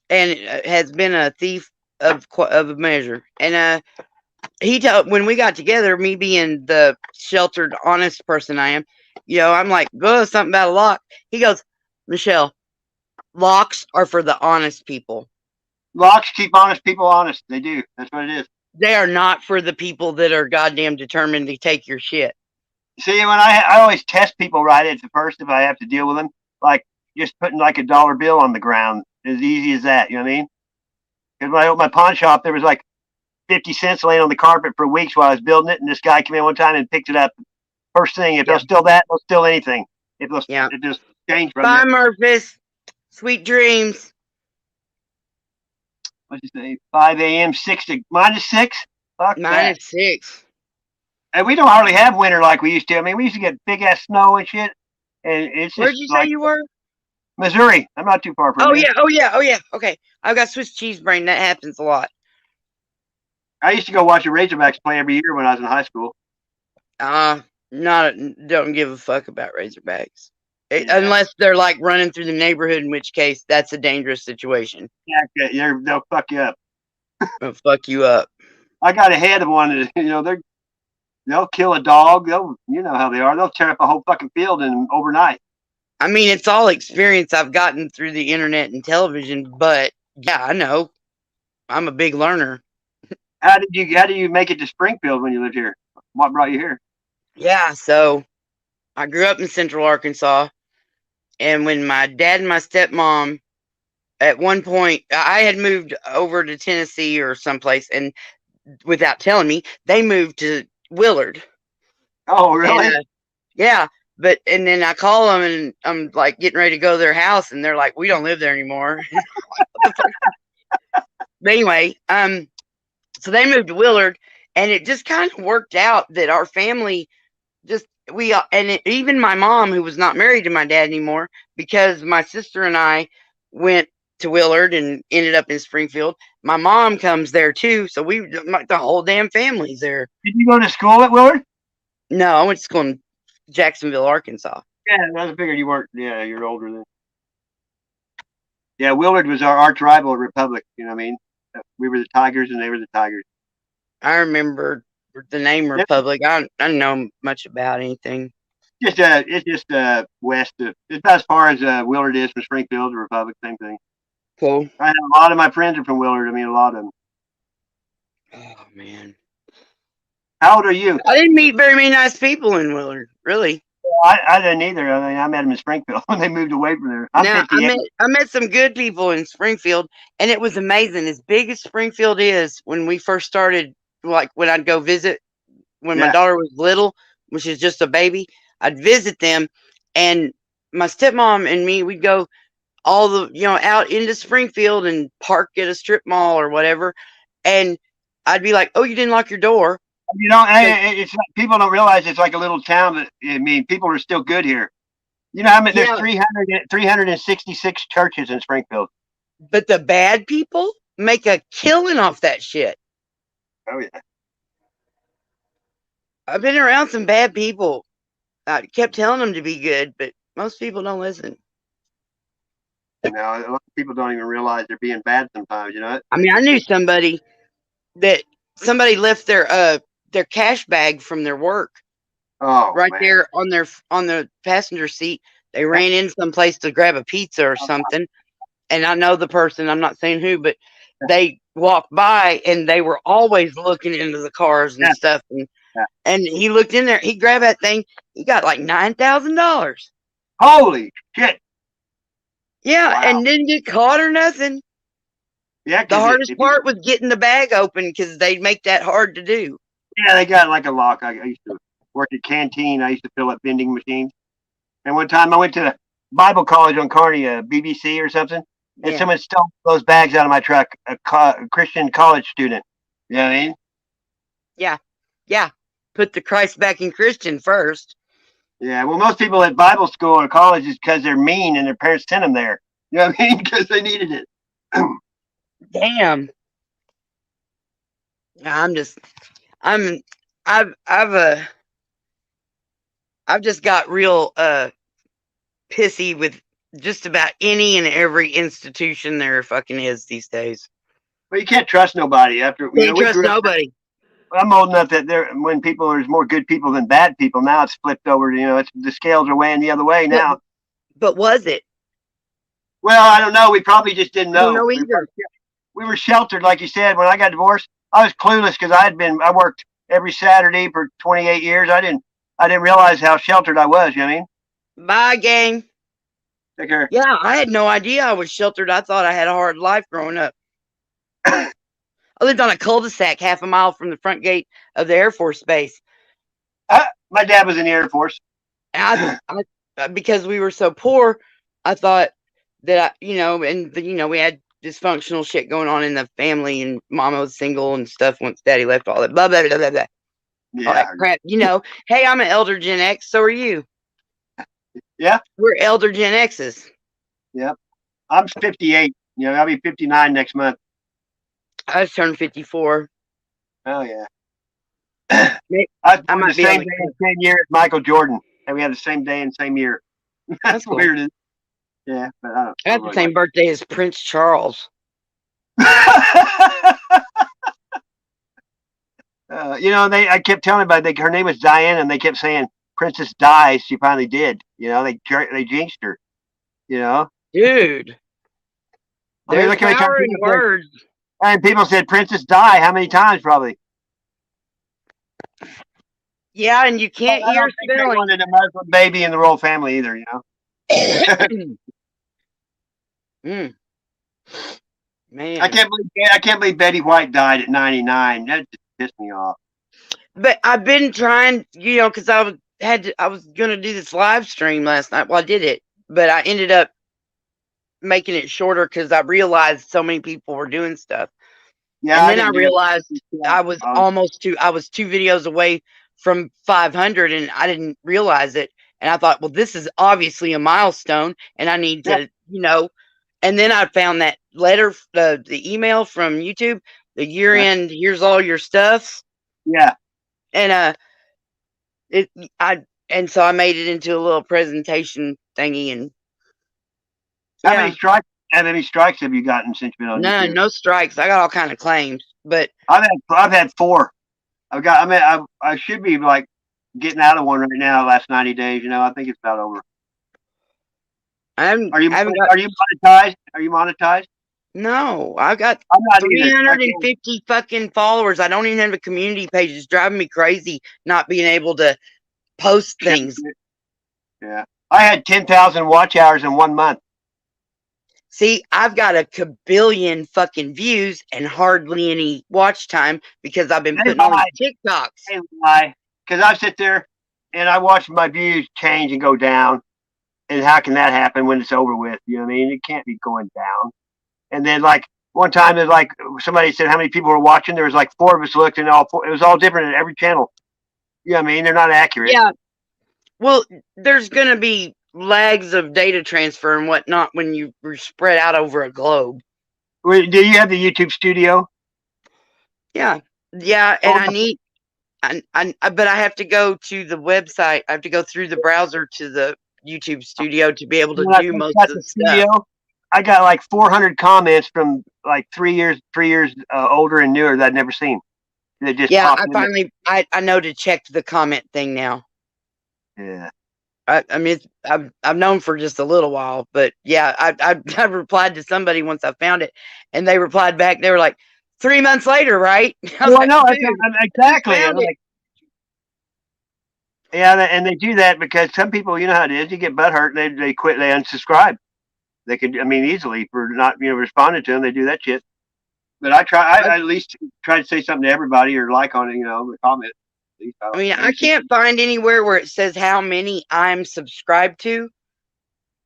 and has been a thief of a measure, and he told when we got together, me being the sheltered, honest person I am, I'm like, go something about a lock. He goes, Michelle, locks are for the honest people. Locks keep honest people honest. They do. That's what it is. They are not for the people that are goddamn determined to take your shit. See, when I always test people right at the first if I have to deal with them, like just putting like a dollar bill on the ground, as easy as that. You know what I mean? Because when I opened my pawn shop, there was like 50 cents laying on the carpet for weeks while I was building it, and this guy came in one time and picked it up. First thing, if Yeah. they'll steal that, they'll steal anything. If they'll Yeah. just change from Bye, there. Murphys. Sweet dreams. What'd you say? 5 a.m. 6 to -6. Fuck that. -6. And we don't hardly have winter like we used to. I mean, we used to get big ass snow and shit, and it's Where'd just you say like you were? Missouri. I'm not too far from Oh there. yeah, oh yeah, oh yeah. Okay, I've got Swiss cheese brain. That happens a lot. I used to go watch the Razorbacks play every year when I was in high school. Don't give a fuck about Razorbacks. Yeah. Unless they're like running through the neighborhood, in which case that's a dangerous situation. Yeah, they'll fuck you up. They'll fuck you up. I got ahead of one. They'll kill a dog. You know how they are. They'll tear up a whole fucking field in overnight. I mean, it's all experience I've gotten through the internet and television, but yeah, I know. I'm a big learner. How did you make it to Springfield when you lived here? What brought you here? Yeah, so I grew up in Central Arkansas, and when my dad and my stepmom, at one point, I had moved over to Tennessee or someplace, and without telling me, they moved to Willard. Oh, really? And, yeah, and then I call them, and I'm like getting ready to go to their house, and they're like, "We don't live there anymore." What the fuck? But anyway, so they moved to Willard, and it just kind of worked out that our family just even my mom, who was not married to my dad anymore, because my sister and I went to Willard and ended up in Springfield. My mom comes there too, so the whole damn family's there. Did you go to school at Willard? No, I went to school in Jacksonville, Arkansas. Yeah, I figured you weren't. Yeah, you're older than. Yeah, Willard was our arch rival at Republic. You know what I mean? We were the Tigers, and they were the Tigers. I remember the name Yep. Republic. I don't know much about anything. It's just west of. It's about as far as Willard is from Springfield to Republic. Same thing. Cool. I have a lot of my friends are from Willard. I mean, a lot of them. Oh man, How old are you? I didn't meet very many nice people in Willard. Really. I didn't either. I mean, I met them in Springfield when they moved away from there. I'm Now 58. I met some good people in Springfield, and it was amazing. As big as Springfield is, when we first started, like when I'd go visit when my Yeah. daughter was little, when she was just a baby, I'd visit them, and my stepmom and me, we'd go all the out into Springfield and park at a strip mall or whatever, and I'd be like, "Oh, you didn't lock your door." You know, it's like, people don't realize it's like a little town. But I mean, people are still good here. You know, I mean, there's Yeah. 366 churches in Springfield. But the bad people make a killing off that shit. Oh yeah. I've been around some bad people. I kept telling them to be good, but most people don't listen. You know, a lot of people don't even realize they're being bad sometimes. You know. I mean, I knew somebody that somebody left their cash bag from their work Oh right man. there on the passenger seat. They ran in someplace to grab a pizza or something, and I know the person. I'm not saying who, but they walked by and they were always looking into the cars and Yeah. stuff. Yeah. And he looked in there. He grabbed that thing. He got like $9,000. Holy shit. Yeah, Wow. and didn't get caught or nothing. Yeah. The hardest part was getting the bag open because they'd make that hard to do. Yeah, they got like a lock. I used to work at Canteen. I used to fill up vending machines. And one time I went to Bible college on Kearney, BBC or something, and Yeah. someone stole those bags out of my truck. A Christian college student. You know what I mean? Yeah. Put the Christ back in Christian first. Yeah. Well, most people at Bible school or college is because they're mean and their parents sent them there. You know what I mean? Because they needed it. Damn. I've just got real pissy with just about any and every institution there fucking is these days. But you can't trust nobody after. You know, Can't we trust grew up. nobody. I'm old enough that when there's more good people than bad people. Now it's flipped over. You know, the scales are weighing the other way now. But was it? Well, I don't know. We probably just didn't I don't know. know either. We were sheltered, like you said. When I got divorced, I was clueless because I worked every Saturday for 28 years. I didn't realize how sheltered I was. You know what I mean? Bye, gang. Take care. Yeah, I had no idea I was sheltered. I thought I had a hard life growing up. I lived on a cul-de-sac half a mile from the front gate of the Air Force Base. My dad was in the Air Force. And because we were so poor, I thought that we had dysfunctional shit going on in the family, and Mama was single and stuff once Daddy left. All that blah blah blah blah blah. Yeah. All that crap. Hey, I'm an elder Gen X. So are you. Yeah. We're elder Gen X's. Yep. I'm 58. You know, I'll be 59 next month. I just turned 54. Oh yeah. I I was might the be on same the day and same year as Michael Jordan, and we had the same day and same year. That's cool. weird. Isn't it? Yeah, but I don't. I have the same birthday as Prince Charles. I kept telling everybody her name was Diana, and they kept saying Princess Di. She finally did. You know, they jinxed her. You know, Dude. I mean, There's look how many times power in people said- words. and people said Princess Di. How many times? Probably. Yeah, and you can't I hear don't think they spelling. wanted a Muslim baby in the royal family either. You know. Man. I can't believe Betty White died at 99. That just pissed me off. But I've been trying, because I was gonna do this live stream last night. Well, I did it, but I ended up making it shorter because I realized so many people were doing stuff. Yeah, and then I realized I was Um, I was 2 videos away from 500 and I didn't realize it. And I thought, well, this is obviously a milestone and I need Yeah. to, and then I found that letter, the email from YouTube, the year Yeah. end, here's all your stuff. Yeah. And, it, I, and so I made it into a little presentation thingy and How many yeah, strikes? How many strikes have you gotten since you've been on no, YouTube? no strikes. I got all kind of claims, but I've had 4. I should be like getting out of one right now. Last 90 days, I think it's about over. I haven't got, Are you monetized? Are you monetized? no, I got I'm not either. I can't. 350 fucking followers. I don't even have a community page. It's driving me crazy not being able to post things. Yeah, I had 10,000 watch hours in 1 month. See, I've got a kabillion fucking views and hardly any watch time because I've been They putting all lie. these TikToks. They lie. Because I sit there and I watch my views change and go down. And how can that happen when it's over with? You know what I mean? It can't be going down. And then like one time, there's like somebody said how many people were watching. There was like 4 of us looked, and all 4. It was all different at every channel. You know what I mean? They're not accurate. Yeah. Well, there's going to be lags of data transfer and whatnot when you are spread out over a globe. Do you have the YouTube Studio? Yeah. Yeah. And I need, but I have to go to the website. I have to go through the browser to the YouTube Studio to be able to do most of the stuff. I got like 400 comments from like 3 years older and newer that I'd never seen. They just Yeah, popped in. I know to check the comment thing now. Yeah. I mean, I've known for just a little while, but yeah, I replied to somebody once I found it, and they replied back. They were like, 3 months later, right? I was Well, like, no, dude, exactly. found it. Yeah, and they do that because some people, you know how it is. You get butthurt, and they quit, they unsubscribe. They could, I mean, easily for not responding to them. They do that shit. But I at least try to say something to everybody or like on it, the comment. I mean, I can't find anywhere where it says how many I'm subscribed to.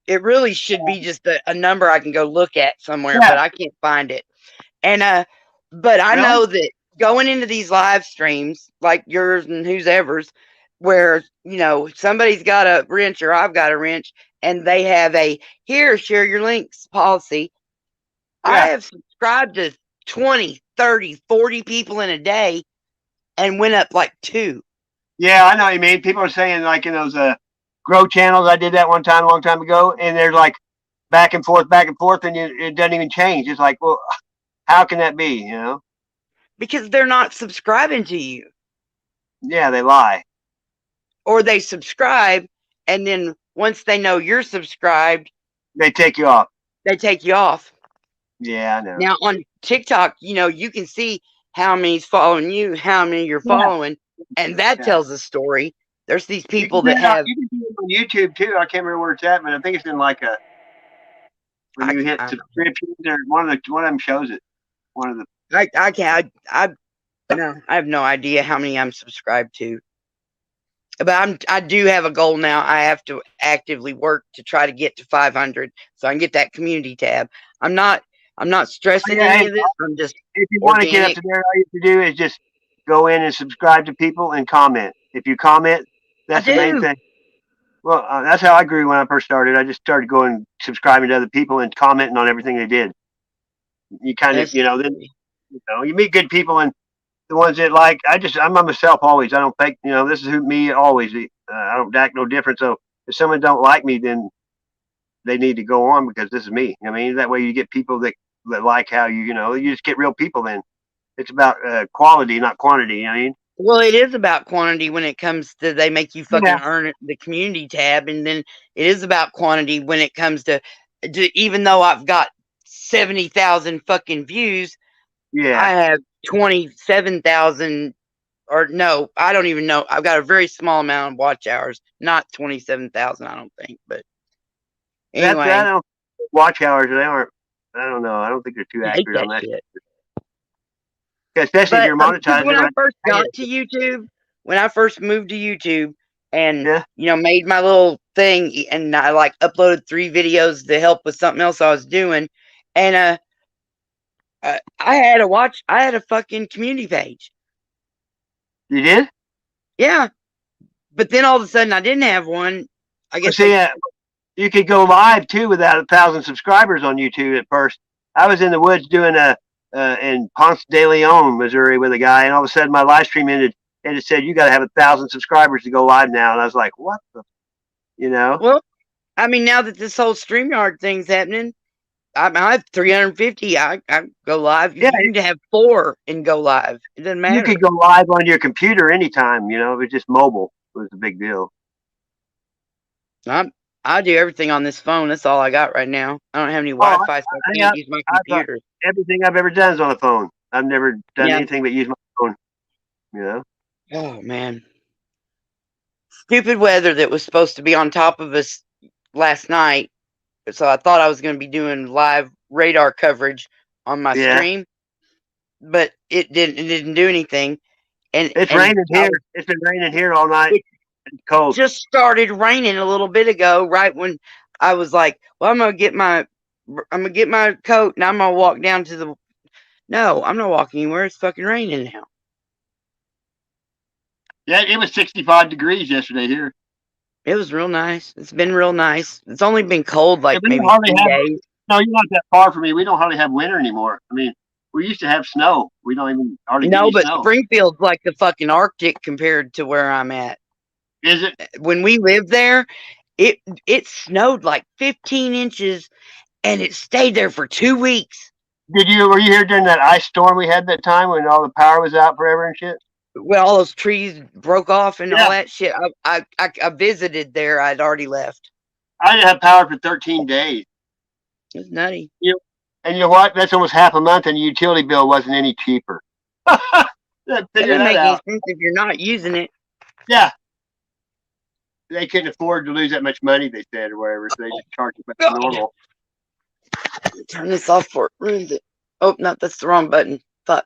It really should be just a number I can go look at somewhere, but I can't find it. And but I know that going into these live streams like yours and whoever's, where somebody's got a wrench or I've got a wrench, and they have a here share your links policy. I have subscribed to 20, 30, 40 people in a day, and went up like 2. Yeah, I know what you mean. People are saying like in those grow channels. I did that one time, a long time ago, and they're like back and forth, and it doesn't even change. It's like, well, how can that be? Because they're not subscribing to you. Yeah, they lie. Or they subscribe, and then once they know you're subscribed, they take you off. Yeah, I know. Now on TikTok, you can see how many's following you, how many you're following, and that tells a story. There's these people that have. You can do it on YouTube too. I can't remember where it's at, but I think it's in like when you hit subscriptions or one of them shows it. One of the. I have no idea how many I'm subscribed to. But I do have a goal now. I have to actively work to try to get to 500 so I can get that community tab. I'm not stressing any of this. I'm just, if you want to get up to there, all you have to do is just go in and subscribe to people and comment. If you comment, that's the main thing. Well, that's how I grew when I first started. I just started going subscribing to other people and commenting on everything they did. You kind of, then you meet good people, and the ones that like, I'm myself always. I don't think, this is me always. I don't act no different. So if someone don't like me, then they need to go on because this is me. I mean, that way you get people that like how you just get real people. Then it's about quality, not quantity. You know what I mean? Well, it is about quantity when it comes to they make you fucking earn the community tab, and then it is about quantity when it comes to even though I've got 70,000 fucking views, I have 27,000, or no, I don't even know. I've got a very small amount of watch hours, not 27,000, I don't think. But anyway, watch hours, they aren't. I don't know. I don't think they're too accurate on that shit. Especially if you're monetized. When I first got to YouTube, when I first moved to YouTube and made my little thing, and I like uploaded 3 videos to help with something else I was doing, and I had a fucking community page. You did? Yeah, but then all of a sudden I didn't have one. I Well, guess see, they. you could go live too without 1,000 subscribers on YouTube at first. I was in the woods doing a in Ponce de Leon, Missouri, with a guy, and all of a sudden my live stream ended, and it said you got to have 1,000 subscribers to go live now, and I was like, what the, you know? Well, I mean, now that this whole StreamYard thing's happening, I have 350. I go live. Yeah, You can have four and go live. It doesn't you matter. could go live on your computer anytime. It was just mobile. It was a big deal. I I do everything on this phone. That's all I got right now. I don't have any Oh, Wi-Fi, so I I, can't I, use my I've computer. everything I've ever done is on a phone. I've never done Yeah. anything but use my phone. You know. Oh man, stupid weather that was supposed to be on top of us last night. So I thought I was going to be doing live radar coverage on my Yeah, stream, but it didn't. It didn't do anything. And it's and raining I here. was, It's been raining here all night. it It's cold. just started raining a little bit ago. Right when I was like, "Well, I'm gonna get my coat, and I'm gonna walk down to the." No, I'm not walking anywhere. It's fucking raining now. Yeah, it was 65 degrees yesterday here. It was real nice. It's been real nice. It's only been cold Yeah, like we don't maybe hardly 3 days. no, you're not that far from me. We don't hardly have winter anymore. I mean, we used to have snow. We don't even hardly get No, any but snow. Springfield's like the fucking Arctic compared to where I'm at. Is it? When we lived there, it it snowed like 15 inches and it stayed there for 2 weeks. Were you here during that ice storm we had that time when all the power was out forever and shit? Well, all those trees broke off and Yeah, all that shit. I visited there. I'd already left. I didn't have power for 13 days. It's nutty. You and you know what? That's almost half a month, and the utility bill wasn't any cheaper. That Figure doesn't that make any out. sense if you're not using it. Yeah, they couldn't afford to lose that much money. They said or whatever, so they just charged it back to God, normal. turn this off for it. Ruins it. Oh no, that's the wrong button. Fuck.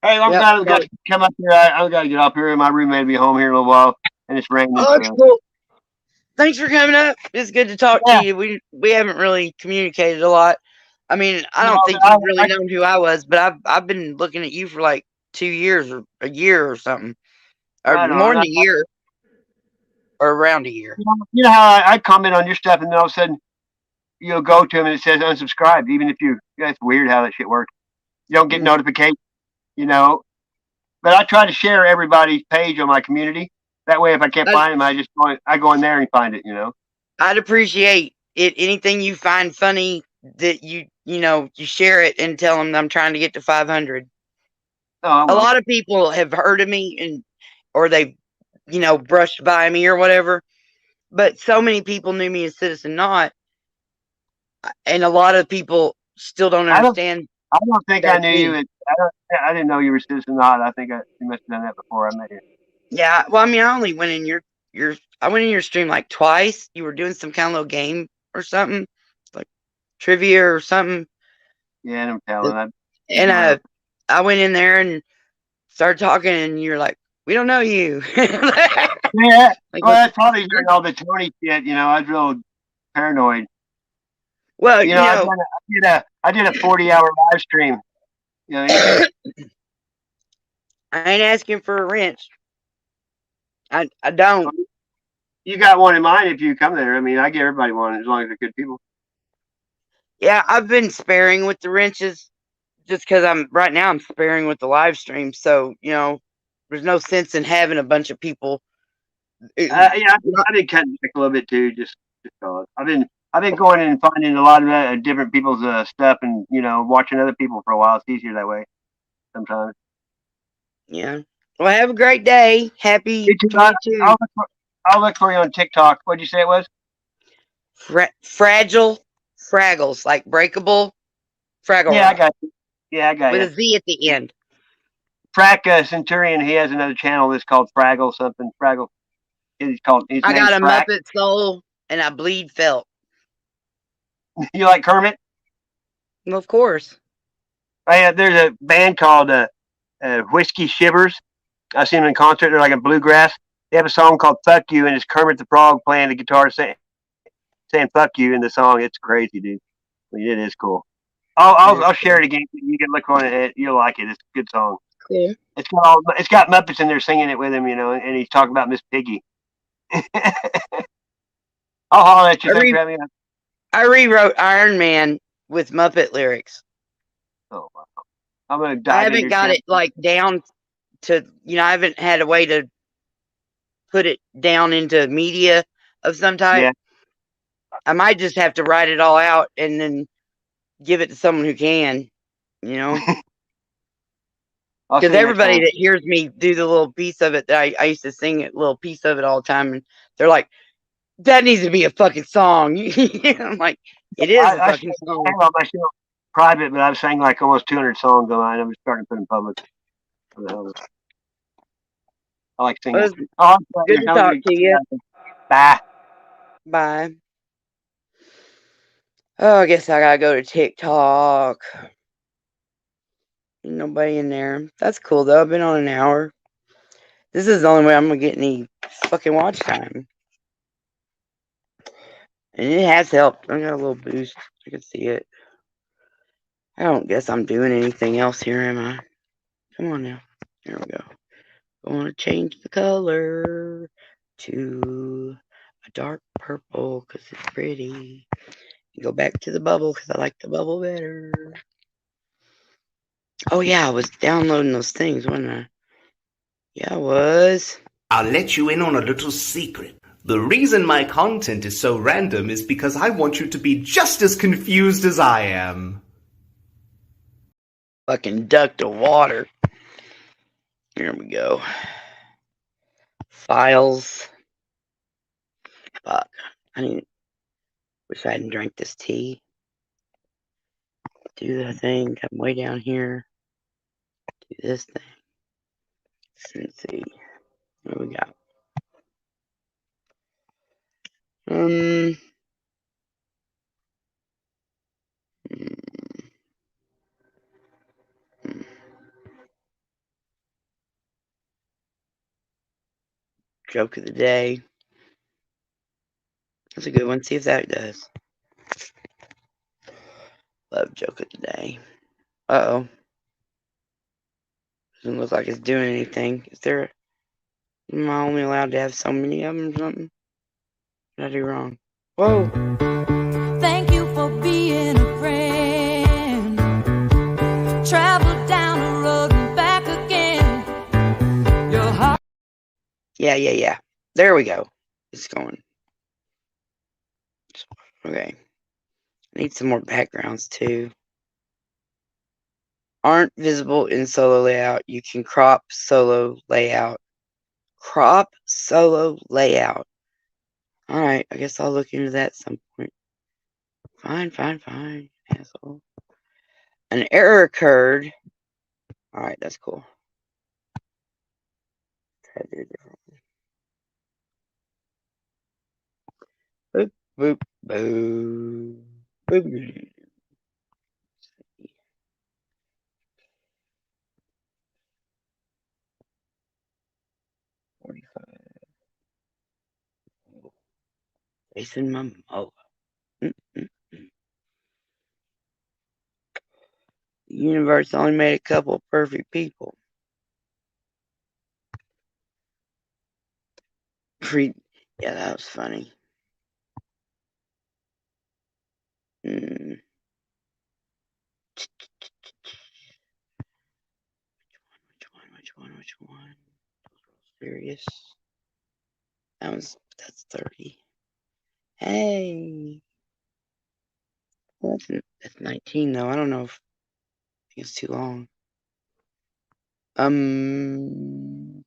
Hey, I'm Yep. glad we got Sorry. to come up here. I've got to get up here. My roommate will be home here in a little while, and it's raining. Oh, that's So cool. Thanks for coming up. It's good to talk to yeah, you. We haven't really communicated a lot. I mean, I no, don't but think you've really known who I was, but I've been looking at you for like 2 years or a year or something, or right more on. than a year, or around a year. You know how I comment on your stuff, and then all of a sudden you'll go to them and it says unsubscribed, even if you. Yeah, it's weird how that shit works. You don't get Mm. notification, you know. But I try to share everybody's page on my community. That way, if I can't I'd, find them, I go in there and find it. You know. I'd appreciate it. Anything you find funny that you share it and tell them I'm trying to get to 500. Oh, I A will. lot of people have heard of me or they brushed by me or whatever, but so many people knew me as Citizen Not, and a lot of people still don't I don't. understand I don't think that I it's knew you. me. I don't. I didn't know you were citizen not. I think you must have done that before I met you. Yeah, well, I mean, I only went in your I went in your stream like twice. You were doing some kind of little game or something, like trivia or something, Yeah, I'm telling. I've been and around. I went in there and started talking, and you're like, "We don't know you." Yeah. Like, Well, that's probably during all the Tony shit. I was real paranoid. well, I did a 40-hour live stream. I ain't asking for a wrench. I don't. You got one in mind if you come there. I mean, I give everybody one as long as they're good people. Yeah, I've been sparing with the wrenches just because I'm sparing with the live stream. So there's no sense in having a bunch of people. Yeah, I've been cutting back a little bit too, just cause. I've been going in and finding a lot of different people's stuff, and watching other people for a while. It's easier that way sometimes. Yeah. Well, have a great day. You Happy too, 22. I'll look for you on TikTok. What'd you say it was? Fragile Fraggles, like breakable Fraggle Yeah, I Rock got you. Yeah, I got with you. a Z at the end. Frack Centurion. He has another channel that's called Fraggle something. Fraggle. His I name's got a Frack. Muppet soul and I bleed felt. You like Kermit? Well, of course. There's a band called Whiskey Shivers. I've seen them in concert. They're like a bluegrass. They have a song called "Fuck You," and it's Kermit the Frog playing the guitar saying "fuck you" in the song. It's crazy, dude. I mean, it is cool. I'll share it again. You can look on it. You'll like it. It's a good song. cool. It's got Muppets in there singing it with him, and he's talking about Miss Piggy. I'll holler at you. I Thanks for re- having me. I rewrote Iron Man with Muppet lyrics. Oh, wow. I'm gonna I dive into haven't your got channel. it like down to I haven't had a way to put it down into media of some type. Yeah, I might just have to write it all out and then give it to someone who can, you know. I'll Because see you next everybody time. that hears me do the little piece of it that I used to sing a little piece of it all the time, and they're like, "That needs to be a fucking song." I'm like, "It is a I fucking sang song." on my show private, but I've sang like almost 200 songs on mine. I'm just starting to put in public. For the hell of it. I like It singing. was Oh, good to have a talk good to you. Bye. Bye. Oh, I guess I gotta go to TikTok. Ain't nobody in there. That's cool though. I've been on an hour. This is the only way I'm gonna get any fucking watch time. And it has helped. I got a little boost. I can see it. I don't guess I'm doing anything else here, am I? Come on now. There we go. I want to change the color to a dark purple because it's pretty. And go back to the bubble because I like the bubble better. Oh yeah, I was downloading those things, wasn't I? Yeah, I was. I'll let you in on a little secret. The reason my content is so random is because I want you to be just as confused as I am. Fucking duck to water. Here we go. Files. Fuck. Wish I hadn't drank this tea. Do the thing. Come way down here. Do this thing. Let's see. What we got? Um. hmm, Joke of the day. That's a good one. See if that does. Love joke of the day. Uh-oh. Doesn't look like it's doing anything. Am I only allowed to have so many of them or something? What did I do wrong? Whoa. Thank you for being a friend. Travel down the road and back again. Your heart. Yeah. There we go. It's going. Okay. I need some more backgrounds too. Aren't visible in solo layout. You can crop solo layout. Crop solo layout. Alright, I guess I'll look into that at some point. Fine, asshole. An error occurred. Alright, that's cool. Try to do it differently. Boop, boop, boop. 45. Jason Momoa. Mm-mm. The universe only made a couple of perfect people. Yeah, that was funny. Mm. Which one? Serious. That's 30. Hey. Well, that's 19 though. I don't know if it's too long. Um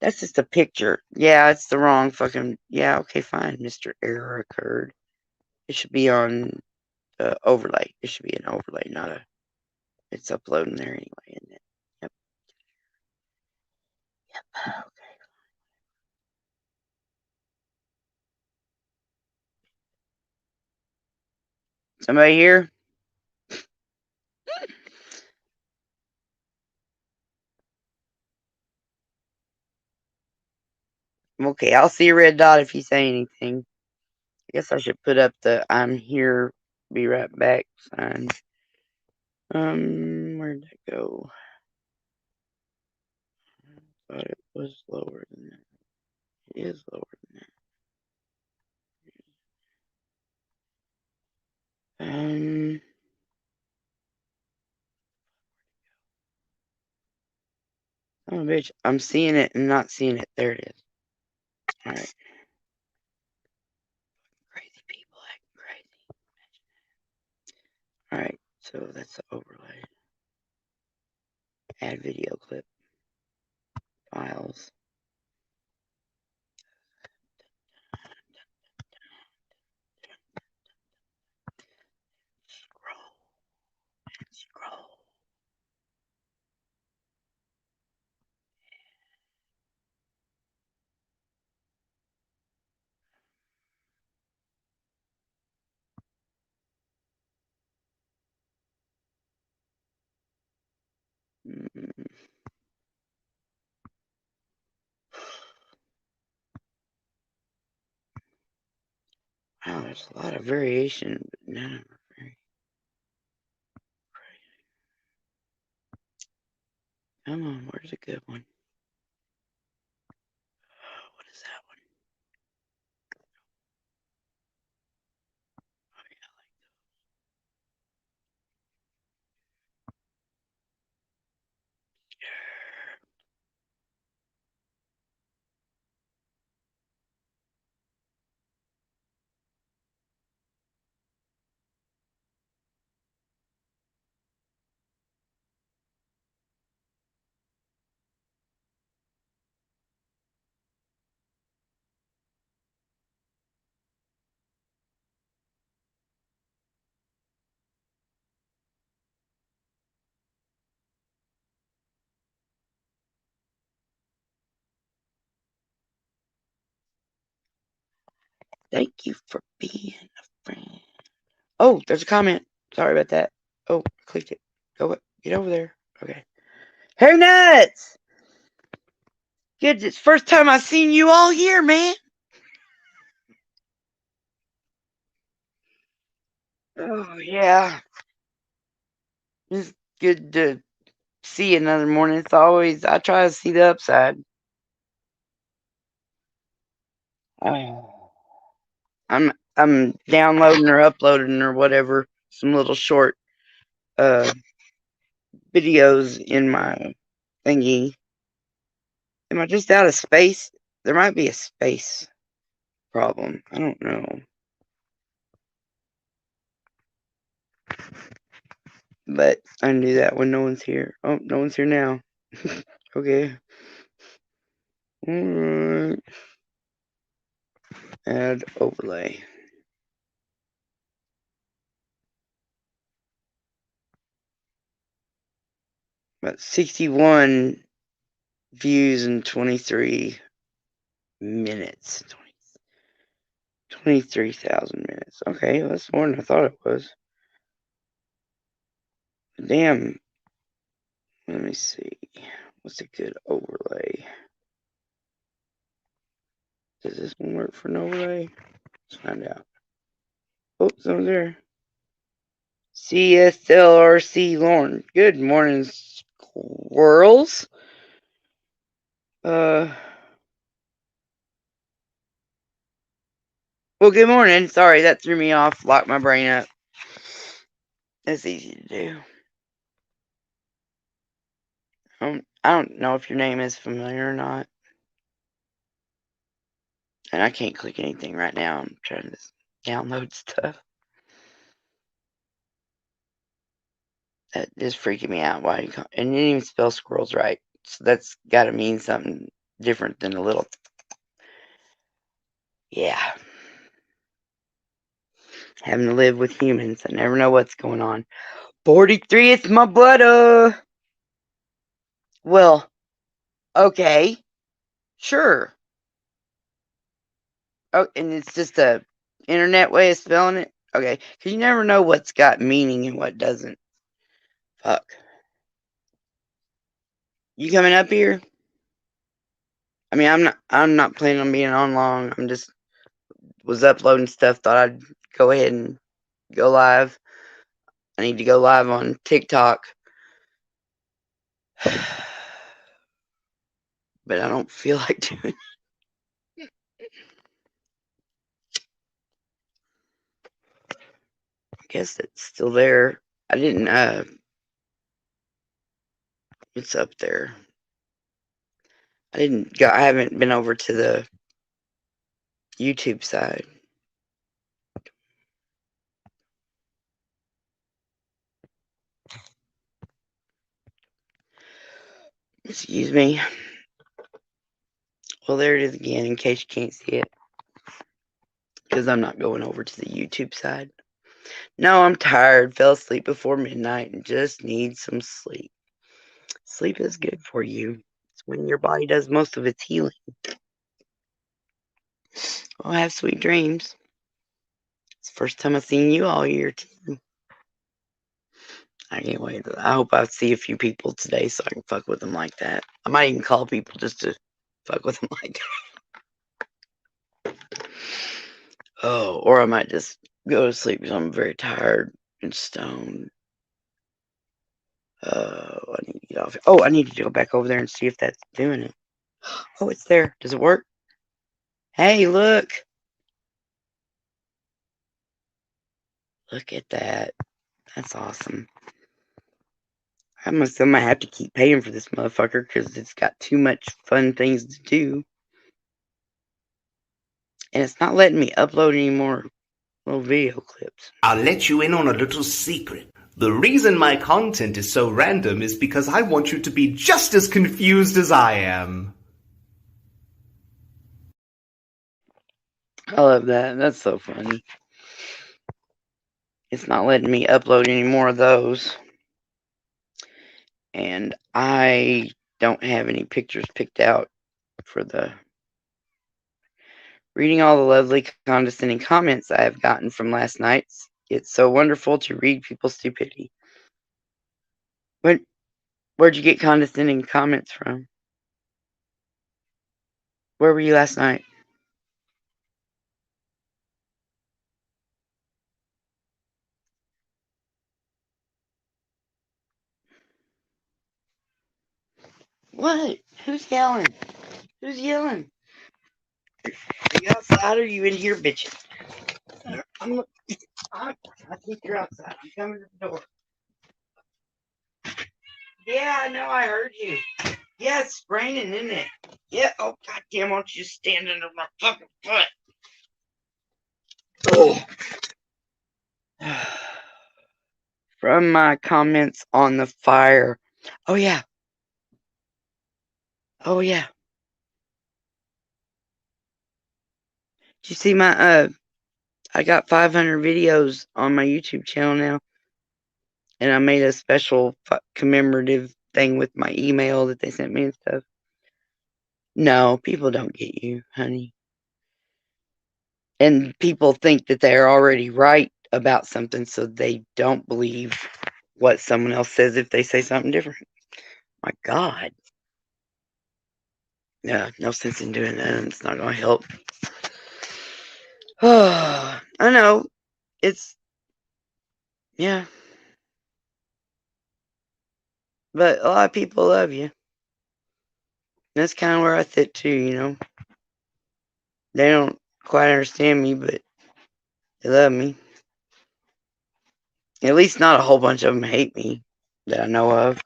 that's just a picture. Yeah, it's the wrong fucking. Yeah, okay, fine. Mr. Error occurred. It should be on overlay. It should be an overlay, not a. It's uploading there anyway, isn't it? Yep. Yep. Okay. Somebody here? Okay, I'll see a red dot if you say anything. I guess I should put up the "I'm here, be right back" sign. Where'd that go? I thought it was lower than that. It is lower than that. Oh, bitch, I'm seeing it and not seeing it. There it is. All right. Crazy people acting crazy. All right, so that's the overlay. Add video clip. Files. Scroll and scroll. Mm. Wow, there's a lot of variation, but none of them are very crazy. Come on, where's a good one? What is that one? Oh, yeah, thank you for being a friend. Oh, there's a comment. Sorry about that. Oh, I clicked it. Go, get over there. Okay. Hey, Nuts! Good. It's first time I've seen you all year, man. Oh, yeah. It's good to see another morning. It's always, I try to see the upside. Oh. I'm downloading or uploading or whatever some little short uh videos in my thingy. Am I just out of space? There might be a space problem. I don't know. But I can do that when no one's here. Oh, no one's here now. Okay. Alright. Add overlay. About 61 views in 23 minutes. 23,000 minutes. Okay, that's more than I thought it was. Damn. Let me see. What's a good overlay? Does this one work for an overlay? Let's find out. Oh, someone's there. CSLRC Lauren. Good morning, squirrels. Well, good morning. Sorry, that threw me off. Locked my brain up. That's easy to do. I don't know if your name is familiar or not. And I can't click anything right now. I'm trying to download stuff. That is freaking me out. Why you and you didn't even spell squirrels right. So that's got to mean something different than a little. Yeah. Having to live with humans. I never know what's going on. 43 is my brother. Well, okay, sure. Oh, and it's just a internet way of spelling it? Okay, because you never know what's got meaning and what doesn't. Fuck. You coming up here? I mean, I'm not planning on being on long. I'm just was uploading stuff. Thought I'd go ahead and go live. I need to go live on TikTok, but I don't feel like doing. I guess it's still there. I didn't. It's up there. I didn't go. I haven't been over to the YouTube side. Excuse me. Well, there it is again, in case you can't see it. Because I'm not going over to the YouTube side. No, I'm tired. Fell asleep before midnight and just need some sleep. Sleep is good for you. It's when your body does most of its healing. Well, have sweet dreams. It's the first time I've seen you all year, too. I can't wait. I hope I see a few people today so I can fuck with them like that. I might even call people just to fuck with them like that. Oh, or I might just go to sleep because I'm very tired and stoned. I need to get off. Oh, I need to go back over there and see if that's doing it. Oh, it's there. Does it work? Hey, look. Look at that. That's awesome. I might have to keep paying for this motherfucker because it's got too much fun things to do. And it's not letting me upload any more little video clips. I'll let you in on a little secret. The reason my content is so random is because I want you to be just as confused as I am. I love that. That's so funny. It's not letting me upload any more of those. And I don't have any pictures picked out for the reading all the lovely condescending comments I have gotten from last night's. It's so wonderful to read people's stupidity. Where'd you get condescending comments from? Where were you last night? What? Who's yelling? Who's yelling? Are you outside or are you in here bitching? I think you're outside. I'm coming to the door. Yeah, I know. I heard you. Yeah, it's raining, isn't it? Yeah. Oh, goddamn! Why don't you just stand under my fucking foot? Oh. From my comments on the fire. Oh yeah. Oh yeah. Did you see my I got 500 videos on my YouTube channel now, and I made a special commemorative thing with my email that they sent me and stuff. No, people don't get you, honey. And people think that they're already right about something, so they don't believe what someone else says if they say something different. My God. Yeah, no sense in doing that. It's not going to help. Oh, I know. It's, yeah. But a lot of people love you. That's kind of where I sit too, you know. They don't quite understand me, but they love me. At least not a whole bunch of them hate me that I know of.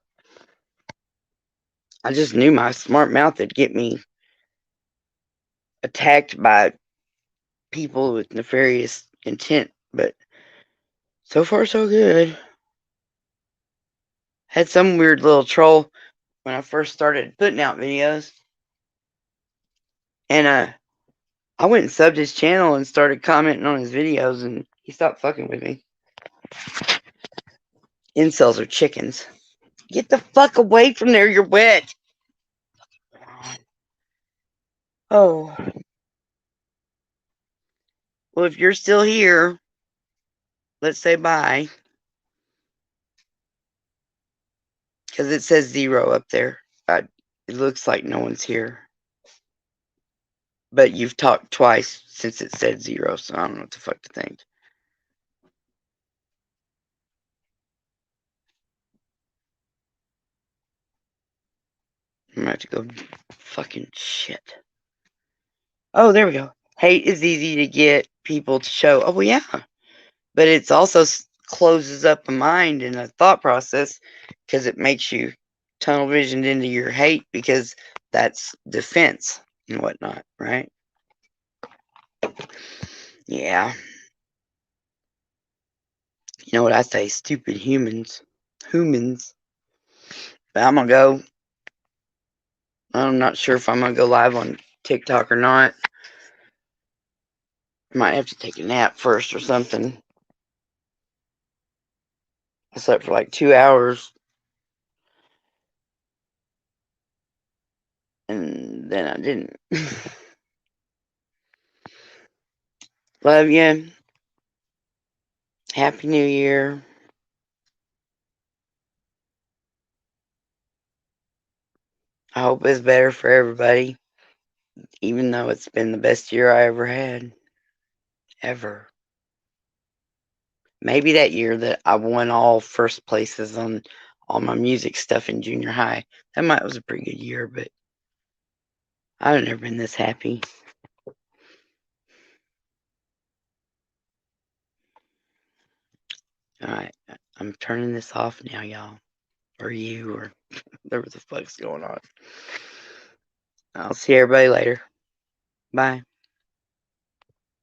I just knew my smart mouth would get me attacked by people with nefarious intent, but so far so good. Had some weird little troll when I first started putting out videos, and I went and subbed his channel and started commenting on his videos, and he stopped fucking with me. Incels are chickens. Get the fuck away from there, you're wet. Oh. Well, if you're still here, let's say bye. Because it says 0 up there. It looks like no one's here. But you've talked twice since it said 0, so I don't know what the fuck to think. I'm gonna have to go fucking shit. Oh, there we go. Hate is easy to get people to show. Oh, well, yeah. But it's also closes up a mind and a thought process because it makes you tunnel visioned into your hate because that's defense and whatnot, right? Yeah. You know what I say? Stupid humans. Humans. But I'm gonna go. I'm not sure if I'm gonna go live on TikTok or not. I might have to take a nap first or something. I slept for like 2 hours. And then I didn't. Love you. Happy New Year. I hope it's better for everybody, even though it's been the best year I ever had. Ever. Maybe that year that I won all first places on all my music stuff in junior high. That was a pretty good year, but I've never been this happy. Alright, I'm turning this off now, y'all. Or you, or whatever the fuck's going on. I'll see everybody later. Bye.